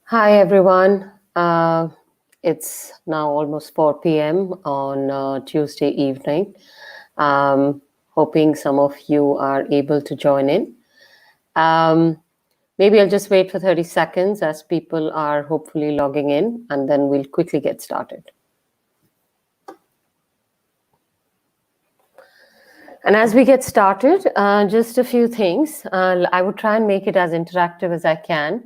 Hi, everyone. It's now almost 4 p.m. on Tuesday evening. Um, Hoping some of you are able to join in. Um, Maybe I'll just wait for 30 seconds as people are hopefully logging in, and then we'll quickly get started. And as we get started, just a few things. I would try and make it as interactive as I can.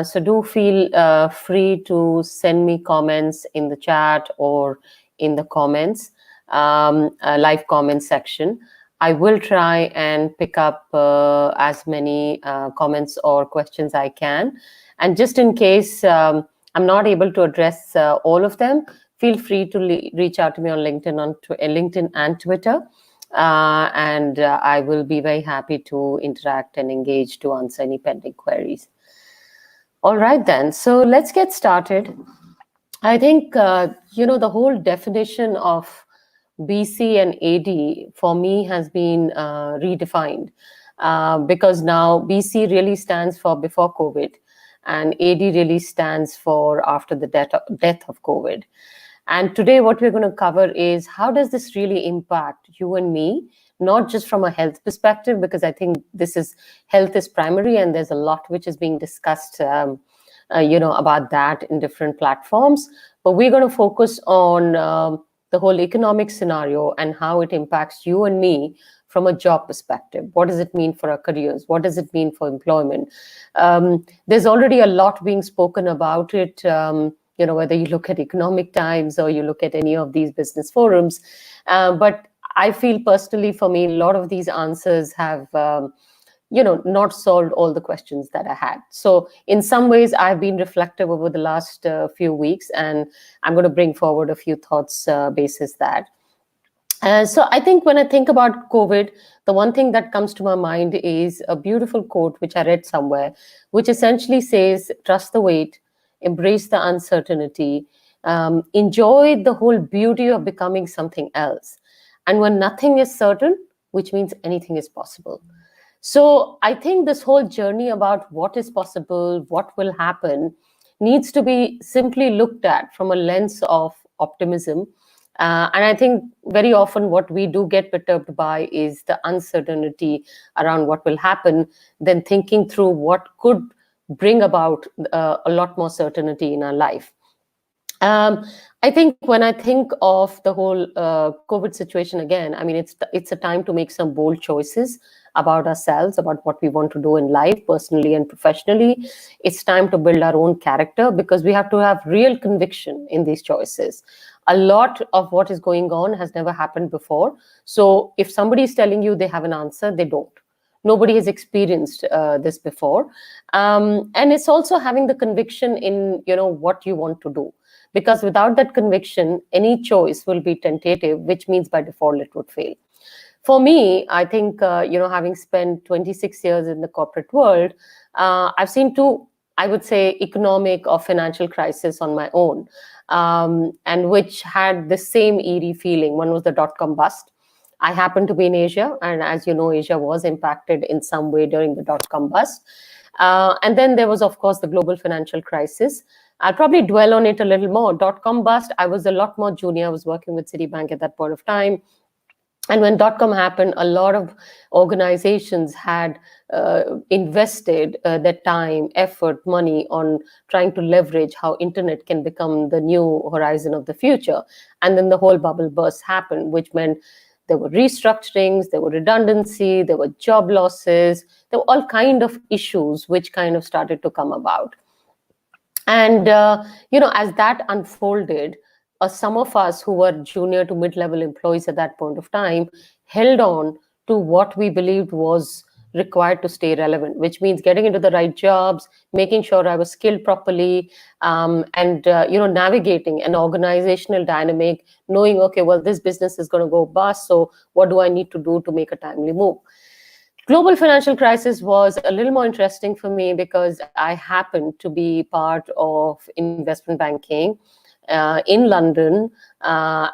So do feel free to send me comments in the chat or in the comments, live comment section. I will try and pick up as many comments or questions I can. And just in case I'm not able to address all of them, feel free to reach out to me on LinkedIn and Twitter. And I will be very happy to interact and engage to answer any pending queries. All right, then. So let's get started. I think, the whole definition of BC and AD for me has been redefined because now BC really stands for before COVID and AD really stands for after the death of COVID. And today, what we're going to cover is how does this really impact you and me, not just from a health perspective, because I think health is primary, and there's a lot which is being discussed, about that in different platforms. But we're going to focus on the whole economic scenario and how it impacts you and me from a job perspective. What does it mean for our careers? What does it mean for employment? There's already a lot being spoken about it. Whether you look at Economic Times or you look at any of these business forums. But I feel personally, for me, a lot of these answers have, not solved all the questions that I had. So in some ways, I've been reflective over the last few weeks, and I'm going to bring forward a few thoughts basis that. So I think when I think about COVID, the one thing that comes to my mind is a beautiful quote, which I read somewhere, which essentially says, trust the wait, embrace the uncertainty, enjoy the whole beauty of becoming something else. And when nothing is certain, which means anything is possible. So I think this whole journey about what is possible, what will happen, needs to be simply looked at from a lens of optimism. And I think very often what we do get perturbed by is the uncertainty around what will happen, then thinking through what could bring about a lot more certainty in our life. I think when I think of the whole COVID situation again, I mean, it's a time to make some bold choices about ourselves, about what we want to do in life, personally and professionally. It's time to build our own character because we have to have real conviction in these choices. A lot of what is going on has never happened before. So if somebody is telling you they have an answer, they don't. Nobody has experienced this before. And it's also having the conviction in, what you want to do. Because without that conviction, any choice will be tentative, which means by default it would fail. For me, I think, having spent 26 years in the corporate world, I've seen two, I would say, economic or financial crisis on my own, and which had the same eerie feeling. One was the dot-com bust. I happened to be in Asia, and as you know, Asia was impacted in some way during the dot-com bust. And then there was, of course, the global financial crisis. I'll probably dwell on it a little more. Dot-com bust, I was a lot more junior. I was working with Citibank at that point of time. And when dot-com happened, a lot of organizations had invested their time, effort, money on trying to leverage how internet can become the new horizon of the future. And then the whole bubble burst happened, which meant there were restructurings, there were redundancy, there were job losses, there were all kind of issues which kind of started to come about. And, as that unfolded, some of us who were junior to mid-level employees at that point of time held on to what we believed was required to stay relevant, which means getting into the right jobs, making sure I was skilled properly, and, navigating an organizational dynamic, knowing, okay, well, this business is going to go bust, so what do I need to do to make a timely move? Global financial crisis was a little more interesting for me because I happened to be part of investment banking in London,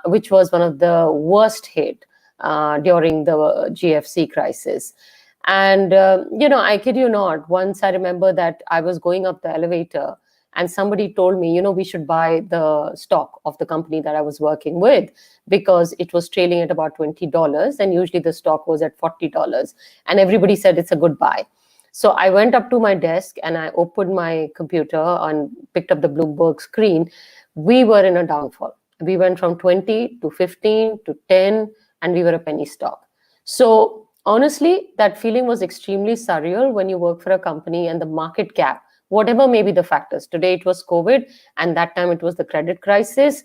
which was one of the worst hit during the GFC crisis. And, I kid you not, once I remember that I was going up the elevator and somebody told me, we should buy the stock of the company that I was working with because it was trailing at about $20, and usually the stock was at $40, and everybody said it's a good buy. So I went up to my desk and I opened my computer and picked up the Bloomberg screen. We were in a downfall. We went from 20 to 15 to 10, and we were a penny stock. So honestly, that feeling was extremely surreal when you work for a company and the market cap, whatever may be the factors. Today it was COVID, and that time it was the credit crisis,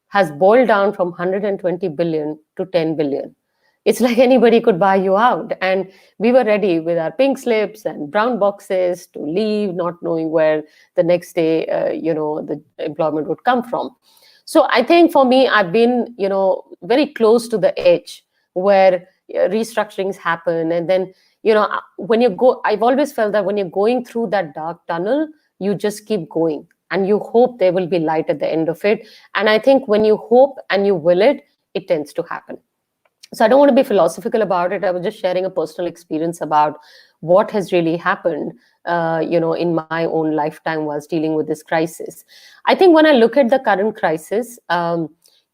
has boiled down from 120 billion to 10 billion. It's like anybody could buy you out. And we were ready with our pink slips and brown boxes to leave, not knowing where the next day, the employment would come from. So I think for me, I've been, very close to the edge where restructurings happen. And then, when you go, I've always felt that when you're going through that dark tunnel, you just keep going and you hope there will be light at the end of it. And I think when you hope and you will it, it tends to happen. So I don't want to be philosophical about it. I was just sharing a personal experience about what has really happened, in my own lifetime whilst dealing with this crisis. I think when I look at the current crisis,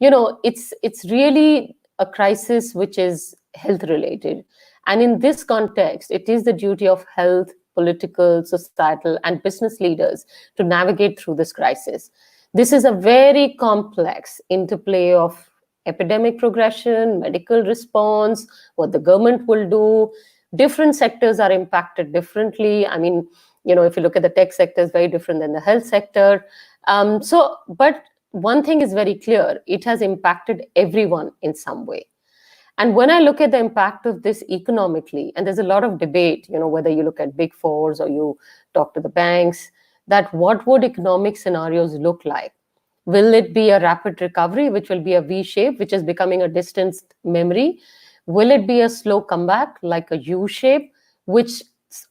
it's really a crisis which is health related. And in this context, it is the duty of health, political, societal, and business leaders to navigate through this crisis. This is a very complex interplay of epidemic progression, medical response, what the government will do. Different sectors are impacted differently. I mean, if you look at the tech sector, it's very different than the health sector. But one thing is very clear, it has impacted everyone in some way. And when I look at the impact of this economically, and there's a lot of debate, whether you look at big fours or you talk to the banks, that what would economic scenarios look like? Will it be a rapid recovery, which will be a V shape, which is becoming a distant memory? Will it be a slow comeback, like a U shape, which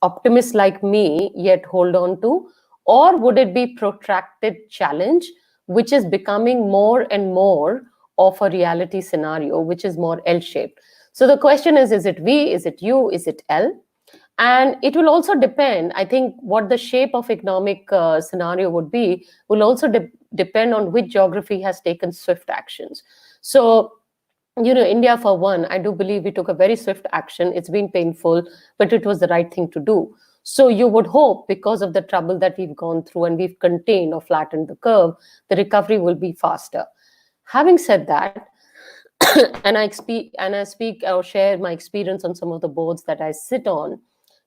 optimists like me yet hold on to? Or would it be protracted challenge, which is becoming more and more of a reality scenario, which is more L-shaped? So the question is it V, is it U, is it L? And it will also depend, I think, what the shape of economic scenario would be, will also depend on which geography has taken swift actions. So, India, for one, I do believe we took a very swift action. It's been painful, but it was the right thing to do. So you would hope, because of the trouble that we've gone through and we've contained or flattened the curve, the recovery will be faster. Having said that, and I speak or share my experience on some of the boards that I sit on,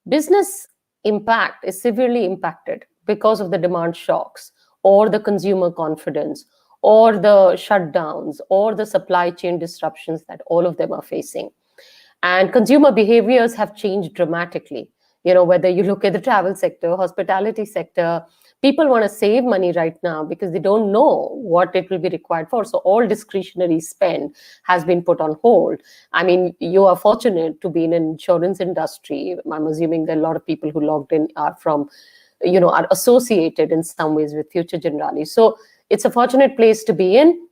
business impact is severely impacted because of the demand shocks or the consumer confidence or the shutdowns or the supply chain disruptions that all of them are facing. And consumer behaviors have changed dramatically. Whether you look at the travel sector, hospitality sector, people want to save money right now because they don't know what it will be required for. So all discretionary spend has been put on hold. I mean, you are fortunate to be in an insurance industry. I'm assuming that a lot of people who logged in are from, are associated in some ways with Future Generali. So it's a fortunate place to be in.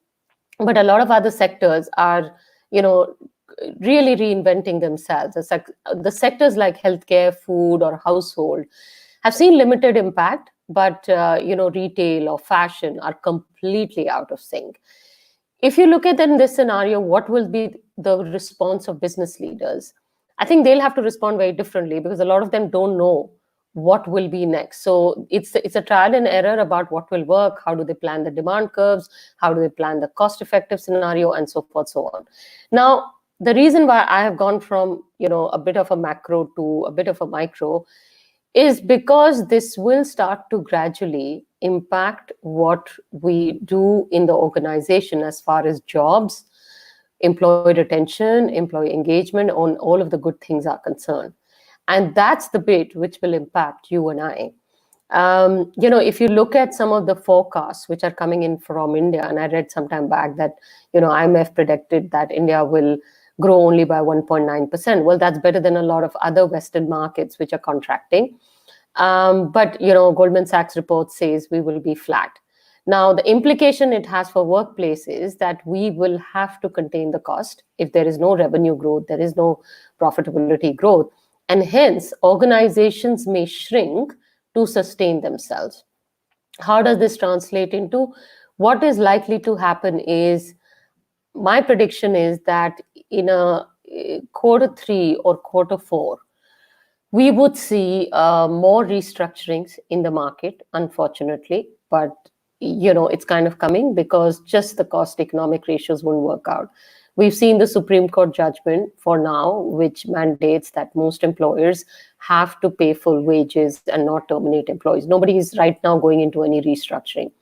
But a lot of other sectors are, really reinventing themselves. The sectors like healthcare, food, or household have seen limited impact, but retail or fashion are completely out of sync. If you look at in this scenario, what will be the response of business leaders? I think they'll have to respond very differently because a lot of them don't know what will be next. So it's a trial and error about what will work. How do they plan the demand curves? How do they plan the cost-effective scenario, and so forth, so on. Now, the reason why I have gone from a bit of a macro to a bit of a micro is because this will start to gradually impact what we do in the organization as far as jobs, employee retention, employee engagement, on all of the good things are concerned. And that's the bit which will impact you and I. If you look at some of the forecasts which are coming in from India, and I read some time back that, IMF predicted that India will grow only by 1.9%. Well, that's better than a lot of other Western markets which are contracting. But Goldman Sachs report says we will be flat. Now, the implication it has for workplaces is that we will have to contain the cost. If there is no revenue growth, there is no profitability growth. And hence, organizations may shrink to sustain themselves. How does this translate into what is likely to happen is, my prediction is that in a quarter three or quarter four, we would see more restructurings in the market, unfortunately, but it's kind of coming because just the cost economic ratios won't work out. We've seen the Supreme Court judgment for now, which mandates that most employers have to pay full wages and not terminate employees. Nobody is right now going into any restructuring.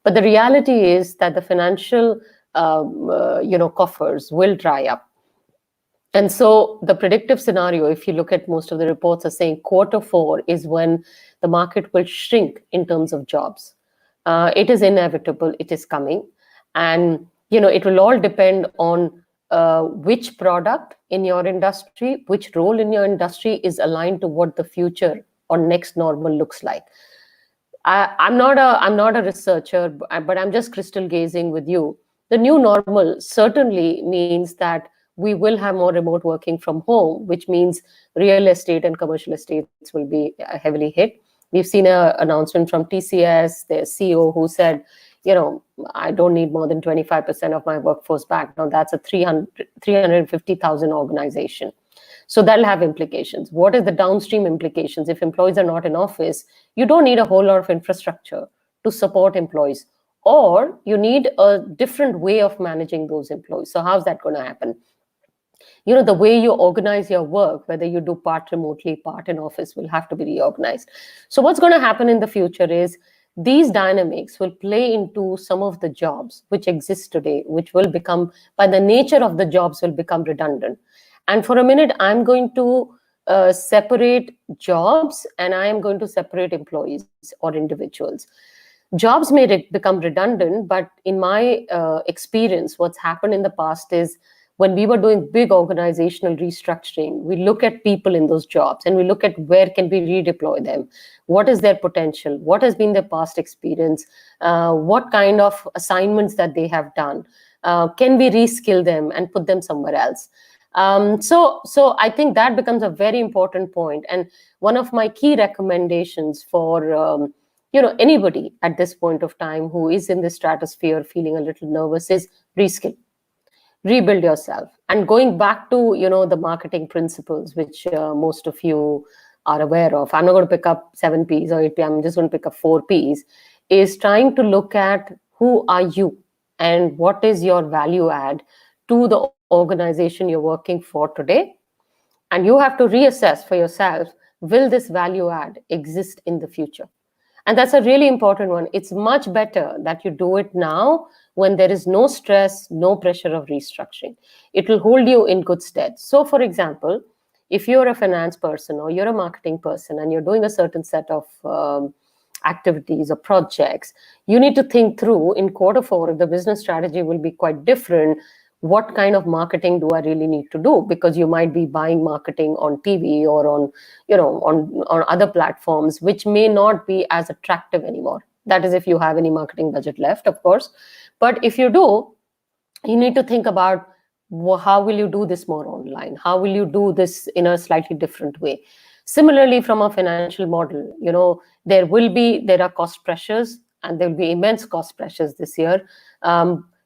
But the reality is that the financial coffers will dry up. And so the predictive scenario, if you look at most of the reports, are saying quarter four is when the market will shrink in terms of jobs. It is inevitable. It is coming. And, it will all depend on which product in your industry, which role in your industry is aligned to what the future or next normal looks like. I'm not a researcher, but I'm just crystal gazing with you. The new normal certainly means that we will have more remote working from home, which means real estate and commercial estates will be heavily hit. We've seen an announcement from TCS, their CEO, who said, I don't need more than 25% of my workforce back. Now that's a 350,000 organization. So that'll have implications. What is the downstream implications? If employees are not in office, you don't need a whole lot of infrastructure to support employees, or you need a different way of managing those employees. So how's that going to happen? The way you organize your work, whether you do part remotely, part in office, will have to be reorganized. So what's going to happen in the future is these dynamics will play into some of the jobs which exist today, which will become, by the nature of the jobs, will become redundant. And for a minute, I'm going to separate jobs and I am going to separate employees or individuals. Jobs may become redundant, but in my experience, what's happened in the past is when we were doing big organizational restructuring, we look at people in those jobs and we look at where can we redeploy them, what is their potential, what has been their past experience, what kind of assignments that they have done, can we reskill them and put them somewhere else. So I think that becomes a very important point. And one of my key recommendations for anybody at this point of time who is in the stratosphere feeling a little nervous is reskill, rebuild yourself. And going back to the marketing principles, which most of you are aware of, I'm not going to pick up 7 P's or 8 P's, I'm just going to pick up 4 P's, is trying to look at who are you and what is your value add to the organization you're working for today. And you have to reassess for yourself, will this value add exist in the future? And that's a really important one. It's much better that you do it now when there is no stress, no pressure of restructuring. It will hold you in good stead. So for example, if you're a finance person or you're a marketing person and you're doing a certain set of activities or projects, you need to think through in quarter four, if the business strategy will be quite different, what kind of marketing do I really need to do? Because you might be buying marketing on TV or on other platforms, which may not be as attractive anymore. That is if you have any marketing budget left, of course. But if you do, you need to think about how will you do this more online? How will you do this in a slightly different way? Similarly, from a financial model, there are cost pressures and there will be immense cost pressures this year.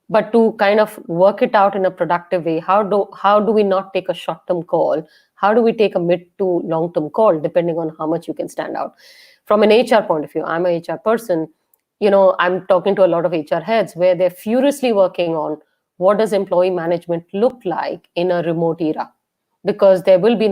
But to kind of work it out in a productive way, how do we not take a short-term call? How do we take a mid to long-term call, depending on how much you can stand out? From an HR point of view, I'm a HR person, I'm talking to a lot of HR heads where they're furiously working on what does employee management look like in a remote era? Because there'll be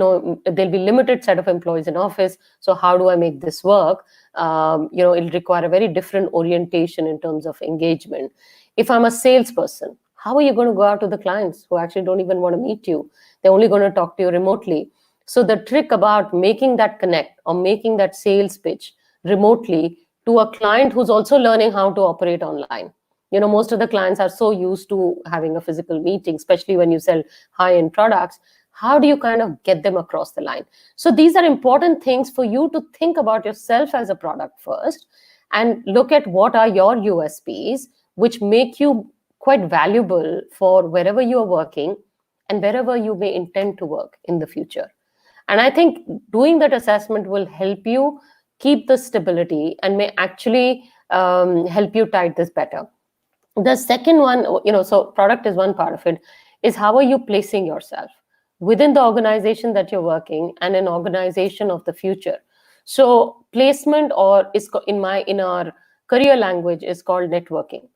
limited set of employees in office. So how do I make this work? It'll require a very different orientation in terms of engagement. If I'm a salesperson, how are you going to go out to the clients who actually don't even want to meet you? They're only going to talk to you remotely. So the trick about making that connect or making that sales pitch remotely to a client who's also learning how to operate online. Most of the clients are so used to having a physical meeting, especially when you sell high-end products. How do you kind of get them across the line? So these are important things for you to think about yourself as a product first and look at what are your USPs, which make you quite valuable for wherever you are working and wherever you may intend to work in the future. And I think doing that assessment will help you keep the stability and may actually help you tide this better. The second one, so product is one part of it, is how are you placing yourself within the organization that you're working and an organization of the future. So placement, or in our career language, is called networking,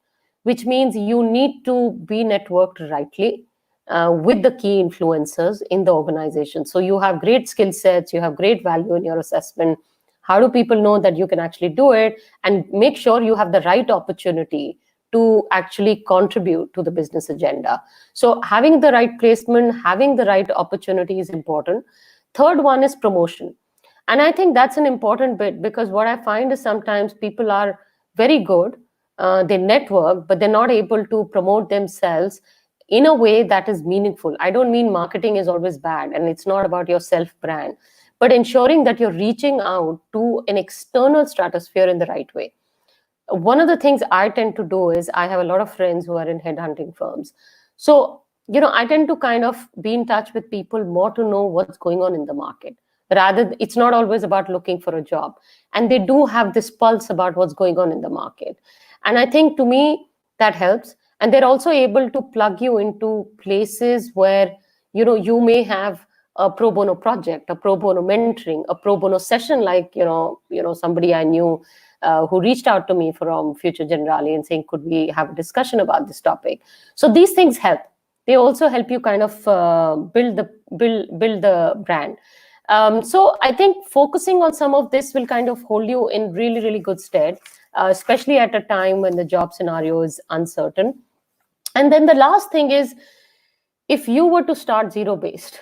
which means you need to be networked rightly with the key influencers in the organization. So you have great skill sets, you have great value in your assessment. How do people know that you can actually do it? And make sure you have the right opportunity to actually contribute to the business agenda. So having the right placement, having the right opportunity is important. Third one is promotion. And I think that's an important bit, because what I find is sometimes people are very good, they network, but they're not able to promote themselves in a way that is meaningful. I don't mean marketing is always bad and it's not about your self brand, but ensuring that you're reaching out to an external stratosphere in the right way. One of the things I tend to do is, I have a lot of friends who are in headhunting firms. So, I tend to kind of be in touch with people more to know what's going on in the market. Rather, it's not always about looking for a job. And they do have this pulse about what's going on in the market. And I think, to me, that helps. And they're also able to plug you into places where, you may have a pro bono project, a pro bono mentoring, a pro bono session, like, somebody I knew who reached out to me from Future Generali and saying, could we have a discussion about this topic? So these things help. They also help you kind of build the brand. So I think focusing on some of this will kind of hold you in really, really good stead, especially at a time when the job scenario is uncertain. And then the last thing is, if you were to start zero based,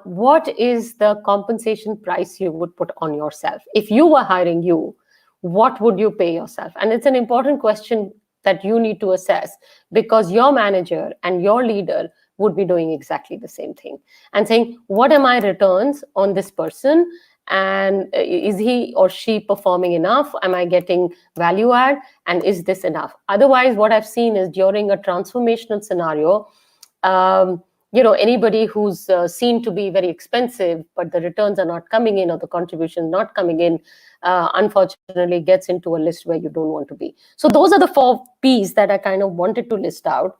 what is the compensation price you would put on yourself? If you were hiring you, what would you pay yourself? And it's an important question that you need to assess, because your manager and your leader would be doing exactly the same thing and saying, what are my returns on this person? And is he or she performing enough? Am I getting value add? And is this enough? Otherwise, what I've seen is, during a transformational scenario, anybody who's seen to be very expensive, but the returns are not coming in, or the contribution not coming in, unfortunately gets into a list where you don't want to be. So those are the 4 P's that I kind of wanted to list out.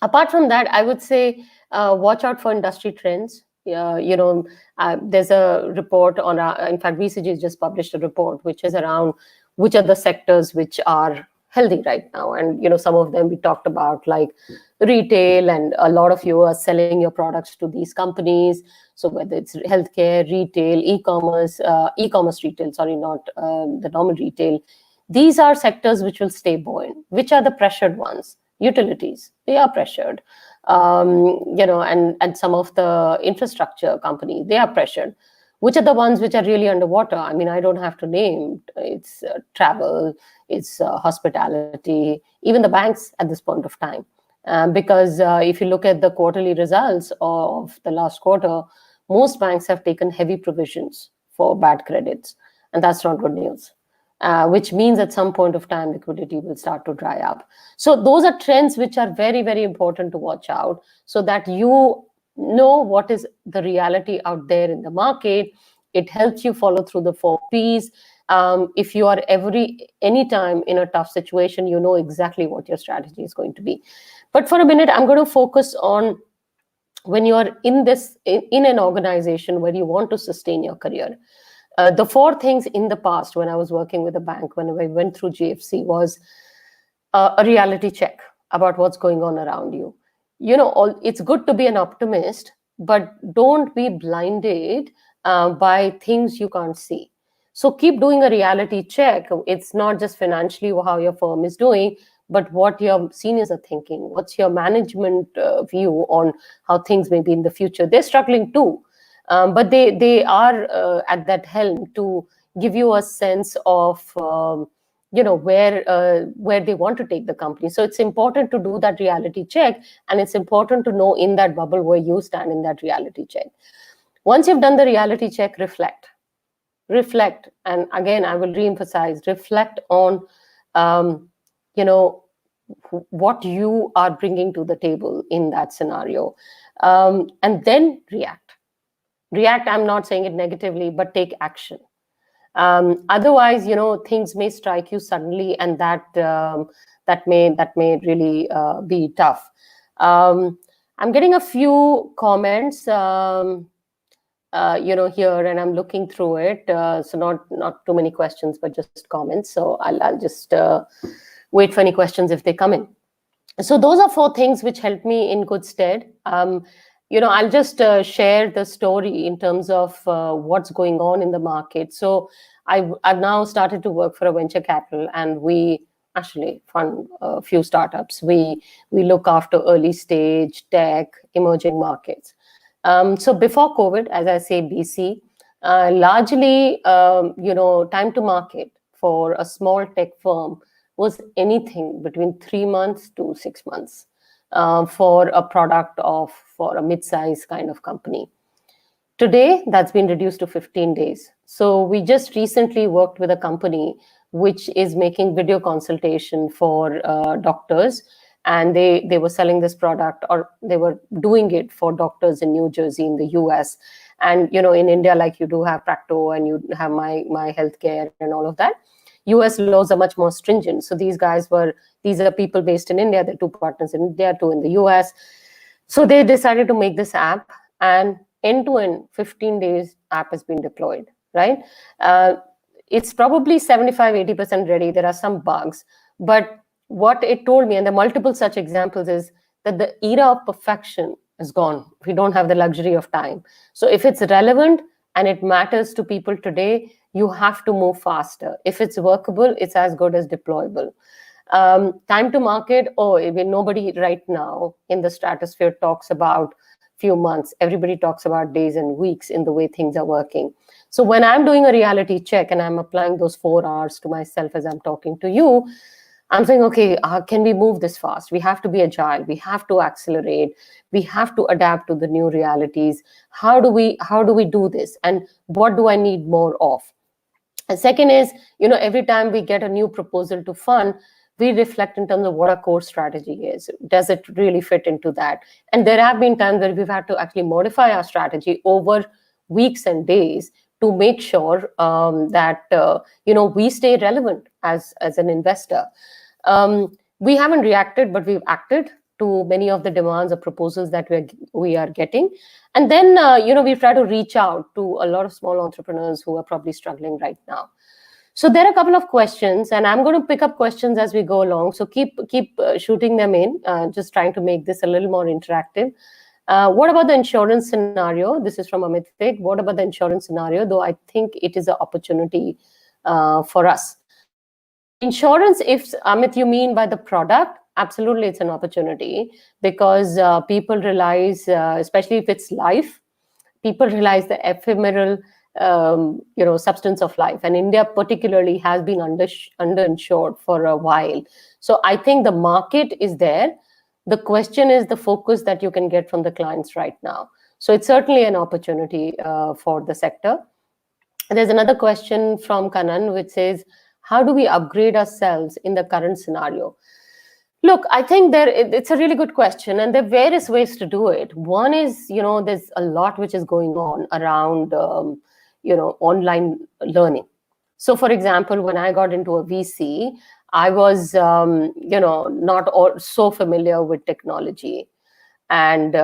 Apart from that, I would say, watch out for industry trends. There's a report on, in fact, BCG has just published a report which is around which are the sectors which are healthy right now. And, some of them we talked about, like retail, and a lot of you are selling your products to these companies. So whether it's healthcare, retail, e-commerce retail, sorry, not the normal retail, these are sectors which will stay buoyant. Which are the pressured ones? Utilities, they are pressured. And some of the infrastructure companies, they are pressured. Which are the ones which are really underwater? I mean, I don't have to name. It's travel, it's hospitality, even the banks at this point of time. Because if you look at the quarterly results of the last quarter, most banks have taken heavy provisions for bad credits. And that's not good news. Which means at some point of time, liquidity will start to dry up. So those are trends which are very, very important to watch out, so that you know what is the reality out there in the market. It helps you follow through the 4 P's. If you are anytime in a tough situation, you know exactly what your strategy is going to be. But for a minute, I'm going to focus on when you are in an organization where you want to sustain your career. The 4 things in the past, when I was working with a bank, when I went through GFC, was a reality check about what's going on around you. It's good to be an optimist, but don't be blinded by things you can't see. So keep doing a reality check. It's not just financially how your firm is doing, but what your seniors are thinking. What's your management view on how things may be in the future? They're struggling too. But they are at that helm to give you a sense of where they want to take the company. So it's important to do that reality check, and it's important to know in that bubble where you stand in that reality check. Once you've done the reality check, reflect, and again, I will reemphasize, reflect on what you are bringing to the table in that scenario, and then react. I'm not saying it negatively, but take action. Otherwise, things may strike you suddenly, and that may really be tough. I'm getting a few comments, here, and I'm looking through it. So not too many questions, but just comments. So I'll just wait for any questions if they come in. So those are four things which helped me in good stead. I'll just share the story in terms of what's going on in the market. So I've now started to work for a venture capital, and we actually fund a few startups. We look after early stage tech, emerging markets. So before COVID, as I say, BC, largely, time to market for a small tech firm was anything between 3 months to 6 months for a product for a mid-size kind of company. Today, that's been reduced to 15 days. So we just recently worked with a company which is making video consultation for doctors, and they were selling this product, or they were doing it for doctors in New Jersey in the US. And in India, like you do have Practo and you have my healthcare and all of that. US laws are much more stringent. So these are people based in India. They're two partners in India, two in the US. So they decided to make this app, and end to end, 15 days app has been deployed, right? It's probably 75-80% ready. There are some bugs, but what it told me, and the multiple such examples, is that the era of perfection is gone. We don't have the luxury of time. So if it's relevant and it matters to people today, you have to move faster. If it's workable, it's as good as deployable. Time to market, nobody right now in the stratosphere talks about few months. Everybody talks about days and weeks in the way things are working. So when I'm doing a reality check and I'm applying those 4 hours to myself as I'm talking to you, I'm saying, okay, can we move this fast? We have to be agile. We have to accelerate. We have to adapt to the new realities. How do we do this? And what do I need more of? And second is, every time we get a new proposal to fund, we reflect in terms of what our core strategy is. Does it really fit into that? And there have been times where we've had to actually modify our strategy over weeks and days to make sure that we stay relevant as an investor. We haven't reacted, but we've acted to many of the demands or proposals that we are getting. And then we've tried to reach out to a lot of small entrepreneurs who are probably struggling right now. So there are a couple of questions, and I'm going to pick up questions as we go along. So keep shooting them in, just trying to make this a little more interactive. What about the insurance scenario? This is from Amit Vig. What about the insurance scenario? Though I think it is an opportunity for us. Insurance, if Amit, you mean by the product, absolutely it's an opportunity, because people realize, especially if it's life, people realize the ephemeral substance of life, and India particularly has been underinsured for a while. So I think the market is there. The question is the focus that you can get from the clients right now. So it's certainly an opportunity for the sector. There's another question from Kanan which says, how do we upgrade ourselves in the current scenario? Look, I think it's a really good question, and there are various ways to do it. One is, there's a lot which is going on around online learning. So for example, when I got into a VC, I was not so familiar with technology, and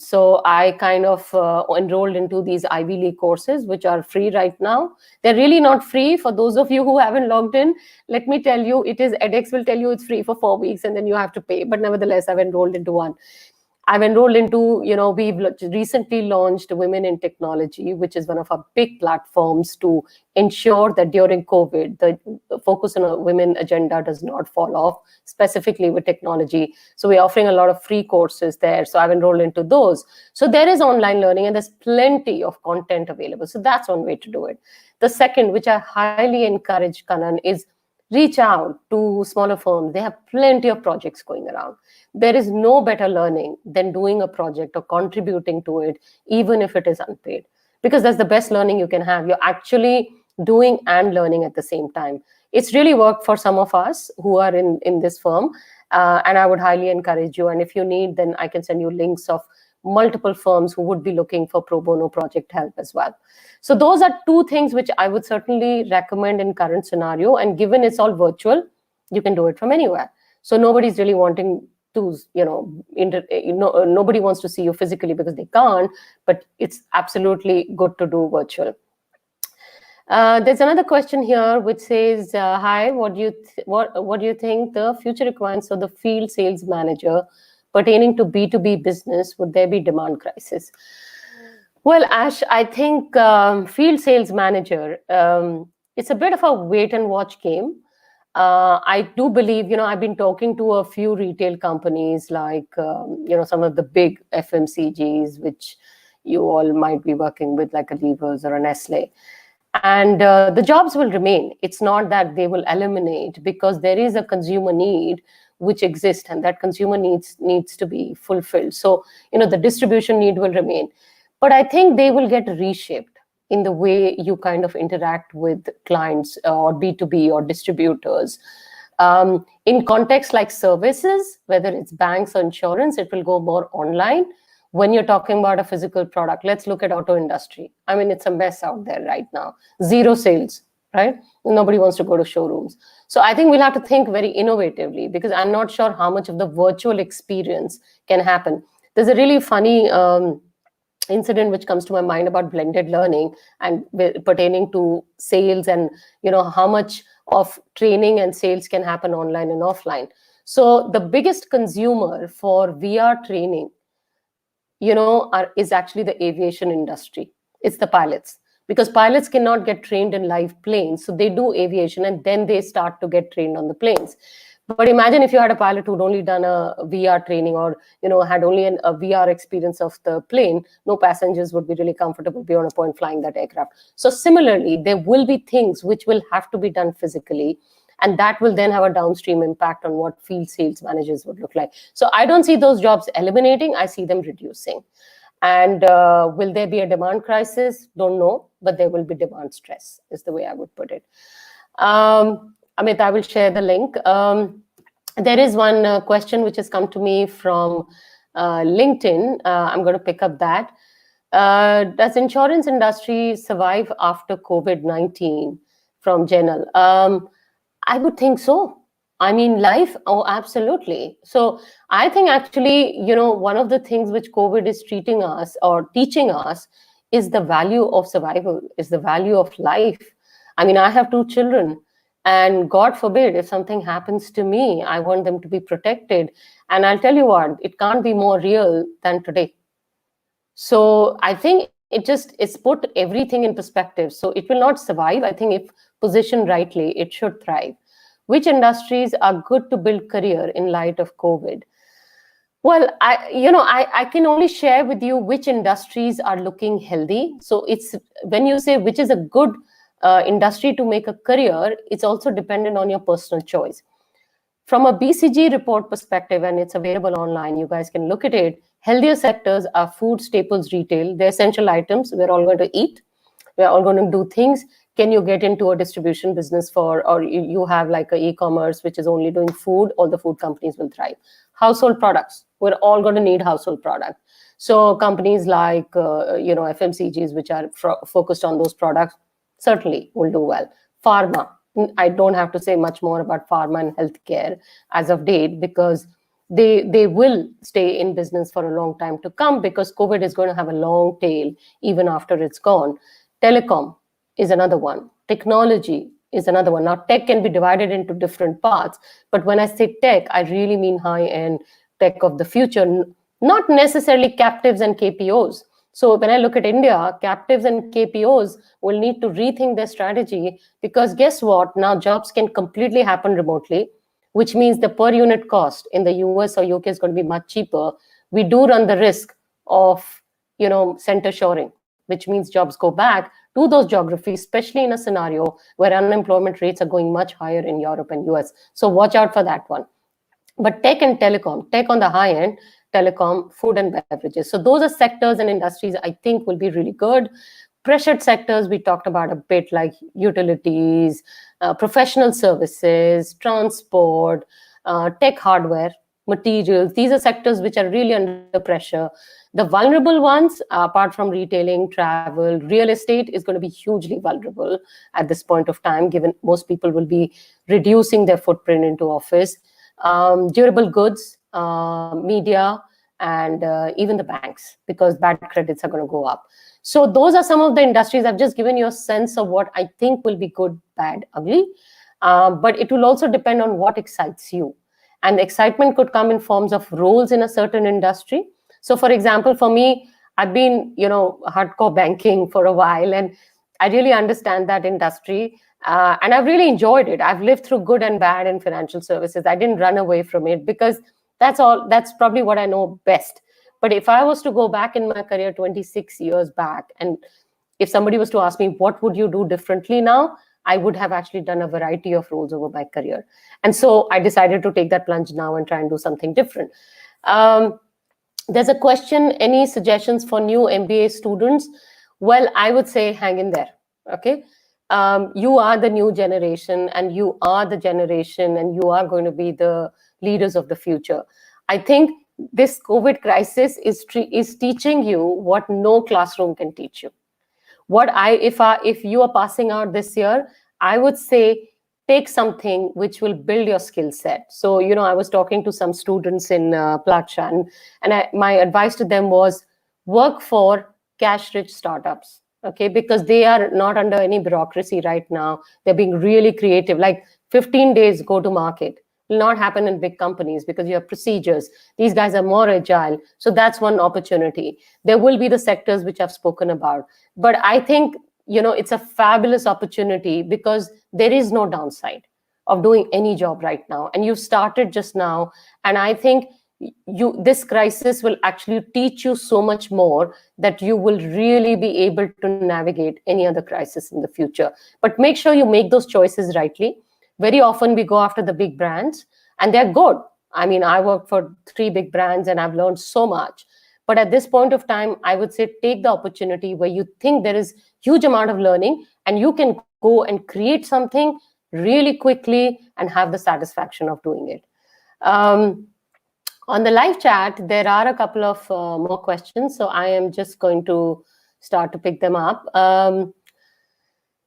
so I kind of enrolled into these Ivy League courses, which are free right now. They're really not free. For those of you who haven't logged in, let me tell you, edX will tell you it's free for 4 weeks and then you have to pay. But nevertheless, I've enrolled into one. I've enrolled into, we've recently launched Women in Technology, which is one of our big platforms to ensure that during COVID, the focus on a women agenda does not fall off, specifically with technology. So we're offering a lot of free courses there. So I've enrolled into those. So there is online learning, and there's plenty of content available. So that's one way to do it. The second, which I highly encourage, Kanan, is reach out to smaller firms. They have plenty of projects going around. There is no better learning than doing a project or contributing to it, even if it is unpaid, because that's the best learning you can have. You're actually doing and learning at the same time. It's really worked for some of us who are in this firm, and I would highly encourage you. And if you need, then I can send you links of multiple firms who would be looking for pro bono project help as well. So those are two things which I would certainly recommend in current scenario. And given it's all virtual, you can do it from anywhere. So nobody's really wanting to, nobody wants to see you physically because they can't, but it's absolutely good to do virtual. There's another question here which says, hi, what do you think the future requirements of the field sales manager pertaining to B2B business? Would there be demand crisis? Well, Ash, I think field sales manager, it's a bit of a wait and watch game. I do believe, I've been talking to a few retail companies like, some of the big FMCGs, which you all might be working with, like a Levers or a Nestle. And the jobs will remain. It's not that they will eliminate, because there is a consumer need which exists, and that consumer needs to be fulfilled. So, the distribution need will remain. But I think they will get reshaped in the way you kind of interact with clients or B2B or distributors. In context like services, whether it's banks or insurance, it will go more online. When you're talking about a physical product, let's look at auto industry. I mean, it's a mess out there right now. Zero sales, right? Nobody wants to go to showrooms. So I think we'll have to think very innovatively, because I'm not sure how much of the virtual experience can happen. There's a really funny incident which comes to my mind about blended learning and pertaining to sales, and how much of training and sales can happen online and offline. So the biggest consumer for VR training is actually the aviation industry. It's the pilots, because pilots cannot get trained in live planes. So they do aviation and then they start to get trained on the planes. But imagine if you had a pilot who'd only done a VR training, or, had only a VR experience of the plane, no passengers would be really comfortable beyond a point flying that aircraft. So similarly, there will be things which will have to be done physically, and that will then have a downstream impact on what field sales managers would look like. So I don't see those jobs eliminating. I see them reducing. And will there be a demand crisis? Don't know, but there will be demand stress, is the way I would put it. Amit, I will share the link. There is one question which has come to me from LinkedIn. I'm going to pick up that. Does insurance industry survive after COVID-19? From Jenel. I would think so. I mean, life, oh, absolutely. So I think actually, one of the things which COVID is treating us or teaching us is the value of survival, is the value of life. I mean, I have 2 children, and God forbid, if something happens to me, I want them to be protected. And I'll tell you what, it can't be more real than today. So I think it's put everything in perspective. So it will not survive. I think if positioned rightly, it should thrive. Which industries are good to build career in light of COVID? Well, I can only share with you which industries are looking healthy. So it's when you say which is a good industry to make a career, it's also dependent on your personal choice. From a BCG report perspective, and it's available online, you guys can look at it. Healthier sectors are food, staples, retail. They're essential items. We're all going to eat. We're all going to do things. Can you get into a distribution business or you have like a e-commerce which is only doing food? All the food companies will thrive. Household products. We're all going to need household products. So companies like FMCGs, which are focused on those products, certainly will do well. Pharma. I don't have to say much more about pharma and healthcare as of date, because they will stay in business for a long time to come, because COVID is going to have a long tail even after it's gone. Telecom is another one. Technology is another one. Now, tech can be divided into different parts, but when I say tech, I really mean high-end tech of the future, not necessarily captives and KPOs. So when I look at India, captives and KPOs will need to rethink their strategy, because guess what? Now jobs can completely happen remotely, which means the per unit cost in the US or UK is going to be much cheaper. We do run the risk of, center shoring, which means jobs go back to those geographies, especially in a scenario where unemployment rates are going much higher in Europe and US. So watch out for that one. But tech and telecom, tech on the high end, telecom, food and beverages. So those are sectors and industries I think will be really good. Pressured sectors we talked about a bit, like utilities, professional services, transport, tech hardware. materials. These are sectors which are really under pressure. The vulnerable ones, apart from retailing, travel, real estate, is going to be hugely vulnerable at this point of time, given most people will be reducing their footprint into office. Durable goods, media, and even the banks, because bad credits are going to go up. So those are some of the industries. I've just given you a sense of what I think will be good, bad, ugly. But it will also depend on what excites you. And the excitement could come in forms of roles in a certain industry. So for example, for me, I've been, hardcore banking for a while, and I really understand that industry. And I've really enjoyed it. I've lived through good and bad in financial services. I didn't run away from it because that's probably what I know best. But if I was to go back in my career 26 years back, and if somebody was to ask me, what would you do differently now? I would have actually done a variety of roles over my career. And so I decided to take that plunge now and try and do something different. There's a question, any suggestions for new MBA students? Well, I would say hang in there, okay? You are the new generation, and you are the generation, and you are going to be the leaders of the future. I think this COVID crisis is teaching you what no classroom can teach you. If you are passing out this year, I would say take something which will build your skill set. So, I was talking to some students in Platsha, and my advice to them was work for cash-rich startups, okay? Because they are not under any bureaucracy right now. They're being really creative, like 15 days go to market. Will not happen in big companies because you have procedures. These guys are more agile. So that's one opportunity. There will be the sectors which I've spoken about. But I think, it's a fabulous opportunity because there is no downside of doing any job right now. And you started just now. And I think this crisis will actually teach you so much more that you will really be able to navigate any other crisis in the future. But make sure you make those choices rightly. Very often we go after the big brands, and they're good. I mean, I work for 3 big brands and I've learned so much. But at this point of time, I would say take the opportunity where you think there is huge amount of learning and you can go and create something really quickly and have the satisfaction of doing it. On the live chat, there are a couple of more questions. So I am just going to start to pick them up.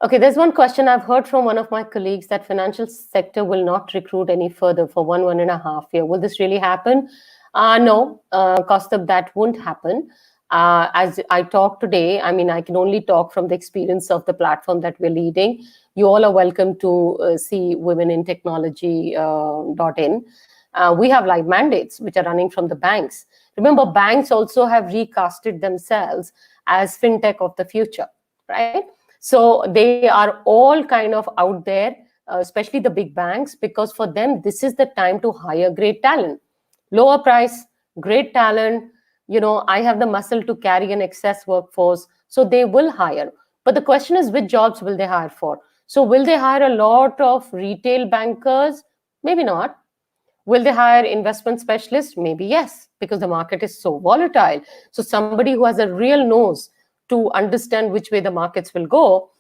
Okay, there's one question I've heard from one of my colleagues that financial sector will not recruit any further for 1.5 years. Will this really happen? No, Kaustubh, that won't happen. As I talk today, I mean, I can only talk from the experience of the platform that we're leading. You all are welcome to see womenintechnology.in. We have live mandates which are running from the banks. Remember, banks also have recasted themselves as fintech of the future, right? So they are all kind of out there, especially the big banks, because for them, this is the time to hire great talent. Lower price, great talent. I have the muscle to carry an excess workforce. So they will hire. But the question is, which jobs will they hire for? So will they hire a lot of retail bankers? Maybe not. Will they hire investment specialists? Maybe yes, because the market is so volatile. So somebody who has a real nose to understand which way the markets will go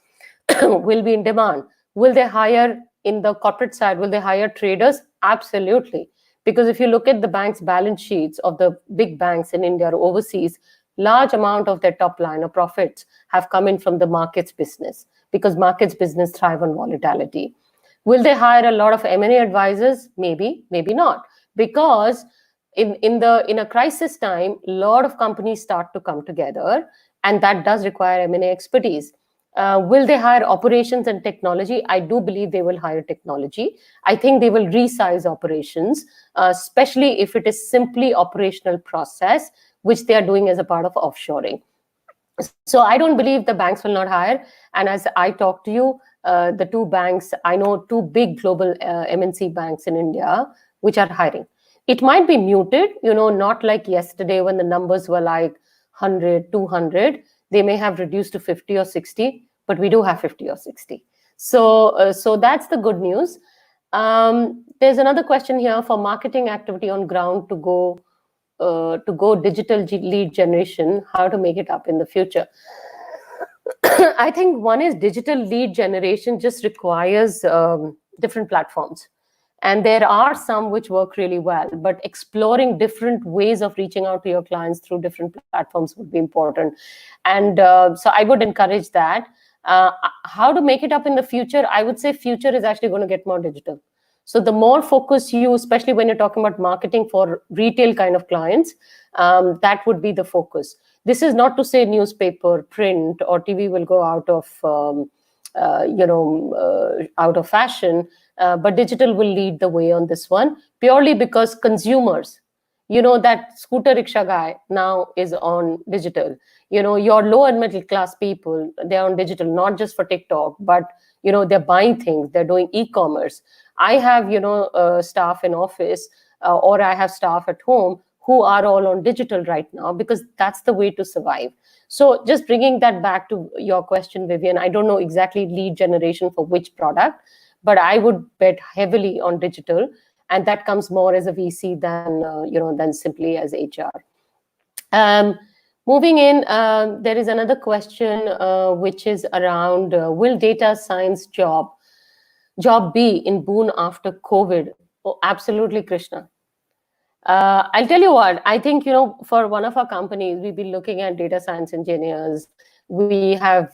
will be in demand. Will they hire in the corporate side? Will they hire traders? Absolutely. Because if you look at the bank's balance sheets of the big banks in India or overseas, large amount of their top line or profits have come in from the markets business, because markets business thrive on volatility. Will they hire a lot of M&A advisors? Maybe, maybe not. Because in a crisis time, a lot of companies start to come together, and that does require M&A expertise. Will they hire operations and technology? I do believe they will hire technology. I think they will resize operations, especially if it is simply operational process, which they are doing as a part of offshoring. So I don't believe the banks will not hire. And as I talk to you, the 2 banks, I know 2 big global MNC banks in India, which are hiring. It might be muted, not like yesterday when the numbers were like 100, 200. They may have reduced to 50 or 60, but we do have 50 or 60. So that's the good news. There's another question here for marketing activity on ground to go digital lead generation, how to make it up in the future. I think one is digital lead generation just requires different platforms. And there are some which work really well, but exploring different ways of reaching out to your clients through different platforms would be important. And so I would encourage that. How to make it up in the future? I would say future is actually going to get more digital. So the more focus you, especially when you're talking about marketing for retail kind of clients, that would be the focus. This is not to say newspaper, print, or TV will go out of out of fashion, but digital will lead the way on this one, purely because consumers, that scooter rickshaw guy now is on digital. Your low and middle class people, they're on digital, not just for TikTok, but they're buying things, they're doing e-commerce. I have staff in office, or I have staff at home who are all on digital right now, because that's the way to survive. So just bringing that back to your question, Vivian, I don't know exactly lead generation for which product, but I would bet heavily on digital, and that comes more as a VC than simply as HR. Moving in, there is another question which is around will data science job be in boon after COVID? Oh, absolutely, Krishna. I'll tell you what, I think, for one of our companies, we've been looking at data science engineers. We have,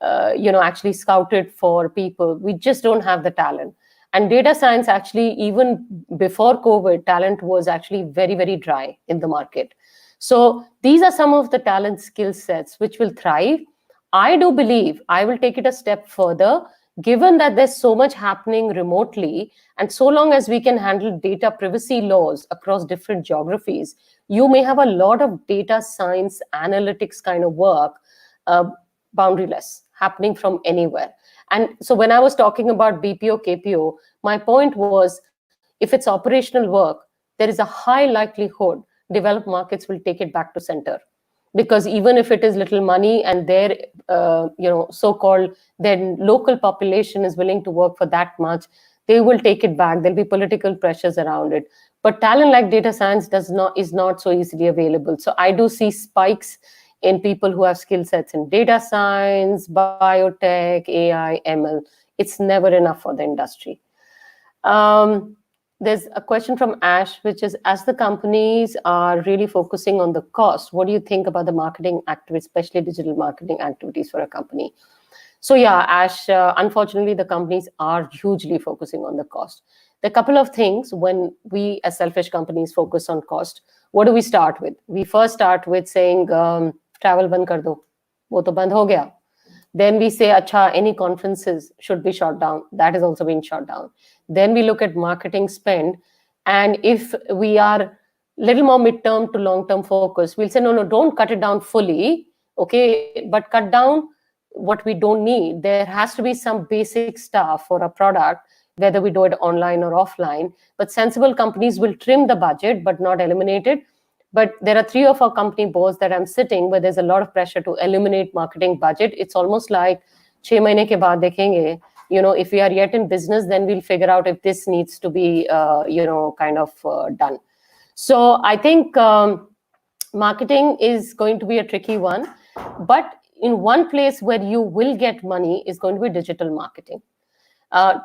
actually scouted for people. We just don't have the talent. And data science, actually, even before COVID, talent was actually very, very dry in the market. So these are some of the talent skill sets which will thrive. I do believe, I will take it a step further, given that there's so much happening remotely, and so long as we can handle data privacy laws across different geographies, you may have a lot of data science analytics kind of work, boundaryless, happening from anywhere. And so when I was talking about BPO, KPO, my point was, if it's operational work, there is a high likelihood developed markets will take it back to center. Because even if it is little money and their so-called then local population is willing to work for that much, they will take it back. There'll be political pressures around it. But talent like data science is not so easily available. So I do see spikes in people who have skill sets in data science, biotech, AI, ML. It's never enough for the industry. There's a question from Ash, which is, as the companies are really focusing on the cost, what do you think about the marketing activities, especially digital marketing activities for a company? So yeah, Ash, unfortunately, the companies are hugely focusing on the cost. There are a couple of things when we as selfish companies focus on cost. What do we start with? We first start with saying, travel band kar do, wo to band ho gaya. Then we say, acha, any conferences should be shut down. That is also being shut down. Then we look at marketing spend. And if we are little more midterm to long-term focus, we'll say, no, don't cut it down fully. Okay, but cut down what we don't need. There has to be some basic stuff for a product, whether we do it online or offline. But sensible companies will trim the budget, but not eliminate it. But there are 3 of our company boards that I'm sitting where there's a lot of pressure to eliminate marketing budget. It's almost like 6 mahine ke baad dekhenge. If we are yet in business, then we'll figure out if this needs to be, done. So I think marketing is going to be a tricky one. But in one place where you will get money is going to be digital marketing.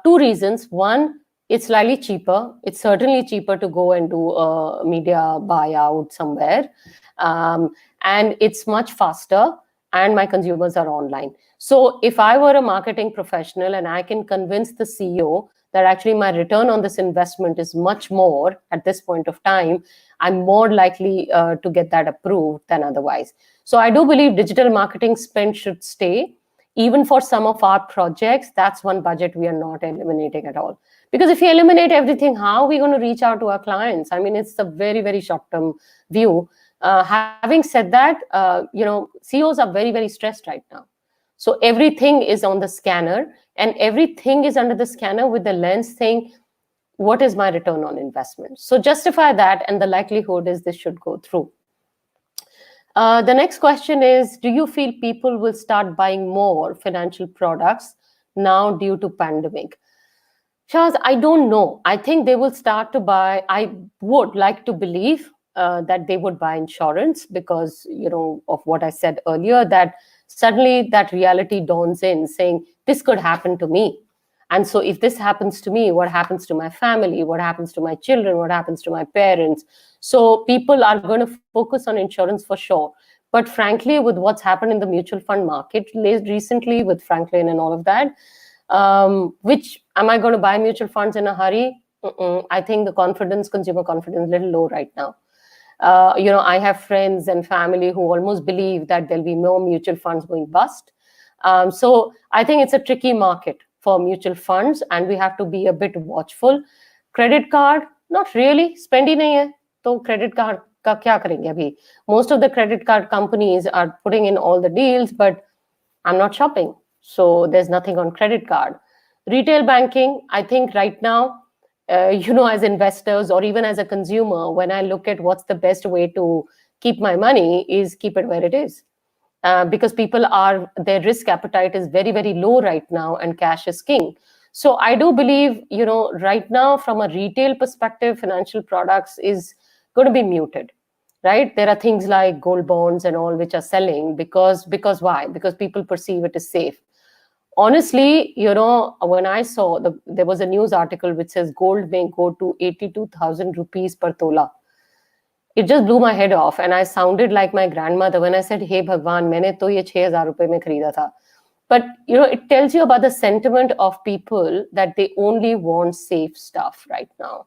2 reasons. One, it's slightly cheaper. It's certainly cheaper to go and do a media buyout somewhere. And it's much faster, and my consumers are online. So if I were a marketing professional and I can convince the CEO that actually my return on this investment is much more at this point of time, I'm more likely to get that approved than otherwise. So I do believe digital marketing spend should stay. Even for some of our projects, that's one budget we are not eliminating at all. Because if you eliminate everything, how are we going to reach out to our clients? I mean, it's a very, very short-term view. Having said that, CEOs are very, very stressed right now. So everything is on the scanner, and everything is under the scanner with the lens saying, what is my return on investment? So justify that, and the likelihood is this should go through. The next question is, do you feel people will start buying more financial products now due to pandemic? Shaz, I don't know. I think they will start to buy. I would like to believe that they would buy insurance because, of what I said earlier, that suddenly that reality dawns in saying, this could happen to me. And so if this happens to me, what happens to my family? What happens to my children? What happens to my parents? So people are going to focus on insurance for sure. But frankly, with what's happened in the mutual fund market recently with Franklin and all of that, which am I going to buy mutual funds in a hurry? I think the consumer confidence, is a little low right now. I have friends and family who almost believe that there'll be no mutual funds going bust. So I think it's a tricky market for mutual funds, and we have to be a bit watchful. Credit card, not really. Spendy nahi hai, to credit card ka kya karenge abhi? Most of the credit card companies are putting in all the deals, but I'm not shopping. So there's nothing on credit card. Retail banking, I think right now, as investors or even as a consumer, when I look at what's the best way to keep my money is keep it where it is. Because their risk appetite is very, very low right now, and cash is king. So I do believe, right now from a retail perspective, financial products is going to be muted, right? There are things like gold bonds and all which are selling because why? Because people perceive it as safe. Honestly, when I saw there was a news article which says gold may go to 82,000 rupees per tola. It just blew my head off, and I sounded like my grandmother when I said, "Hey Bhagwan, मैंने तो ये 6,000 रुपए में खरीदा था." But it tells you about the sentiment of people that they only want safe stuff right now,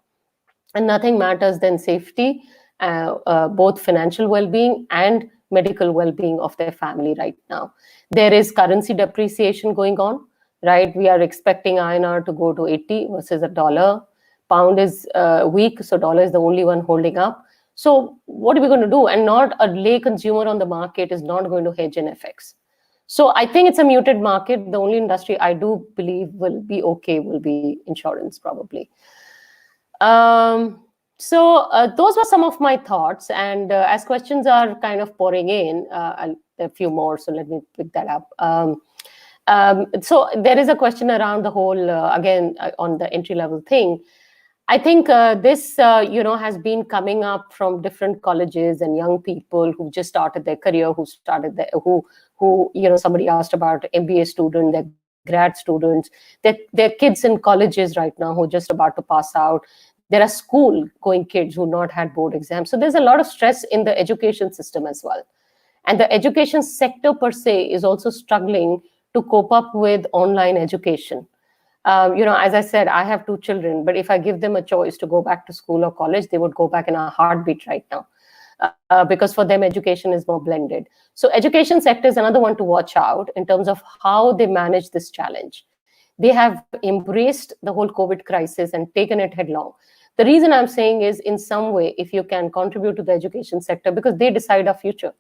and nothing matters than safety, both financial well-being and medical well-being of their family right now. There is currency depreciation going on, right? We are expecting INR to go to 80 versus a dollar. Pound is weak, so dollar is the only one holding up. So what are we going to do? And not a lay consumer on the market is not going to hedge in FX. So I think it's a muted market. The only industry I do believe will be okay will be insurance, probably. So those were some of my thoughts. And as questions are kind of pouring in, there are a few more, so let me pick that up. So there is a question around the whole, again, on the entry-level thing. I think this, has been coming up from different colleges and young people who just started their career, somebody asked about MBA student, their grad students, their kids in colleges right now who are just about to pass out. There are school-going kids who not had board exams. So there's a lot of stress in the education system as well. And the education sector per se is also struggling to cope up with online education. As I said, I have 2 children, but if I give them a choice to go back to school or college, they would go back in a heartbeat right now, because for them, education is more blended. So education sector is another one to watch out in terms of how they manage this challenge. They have embraced the whole COVID crisis and taken it headlong. The reason I'm saying is, in some way, if you can contribute to the education sector, because they decide our future.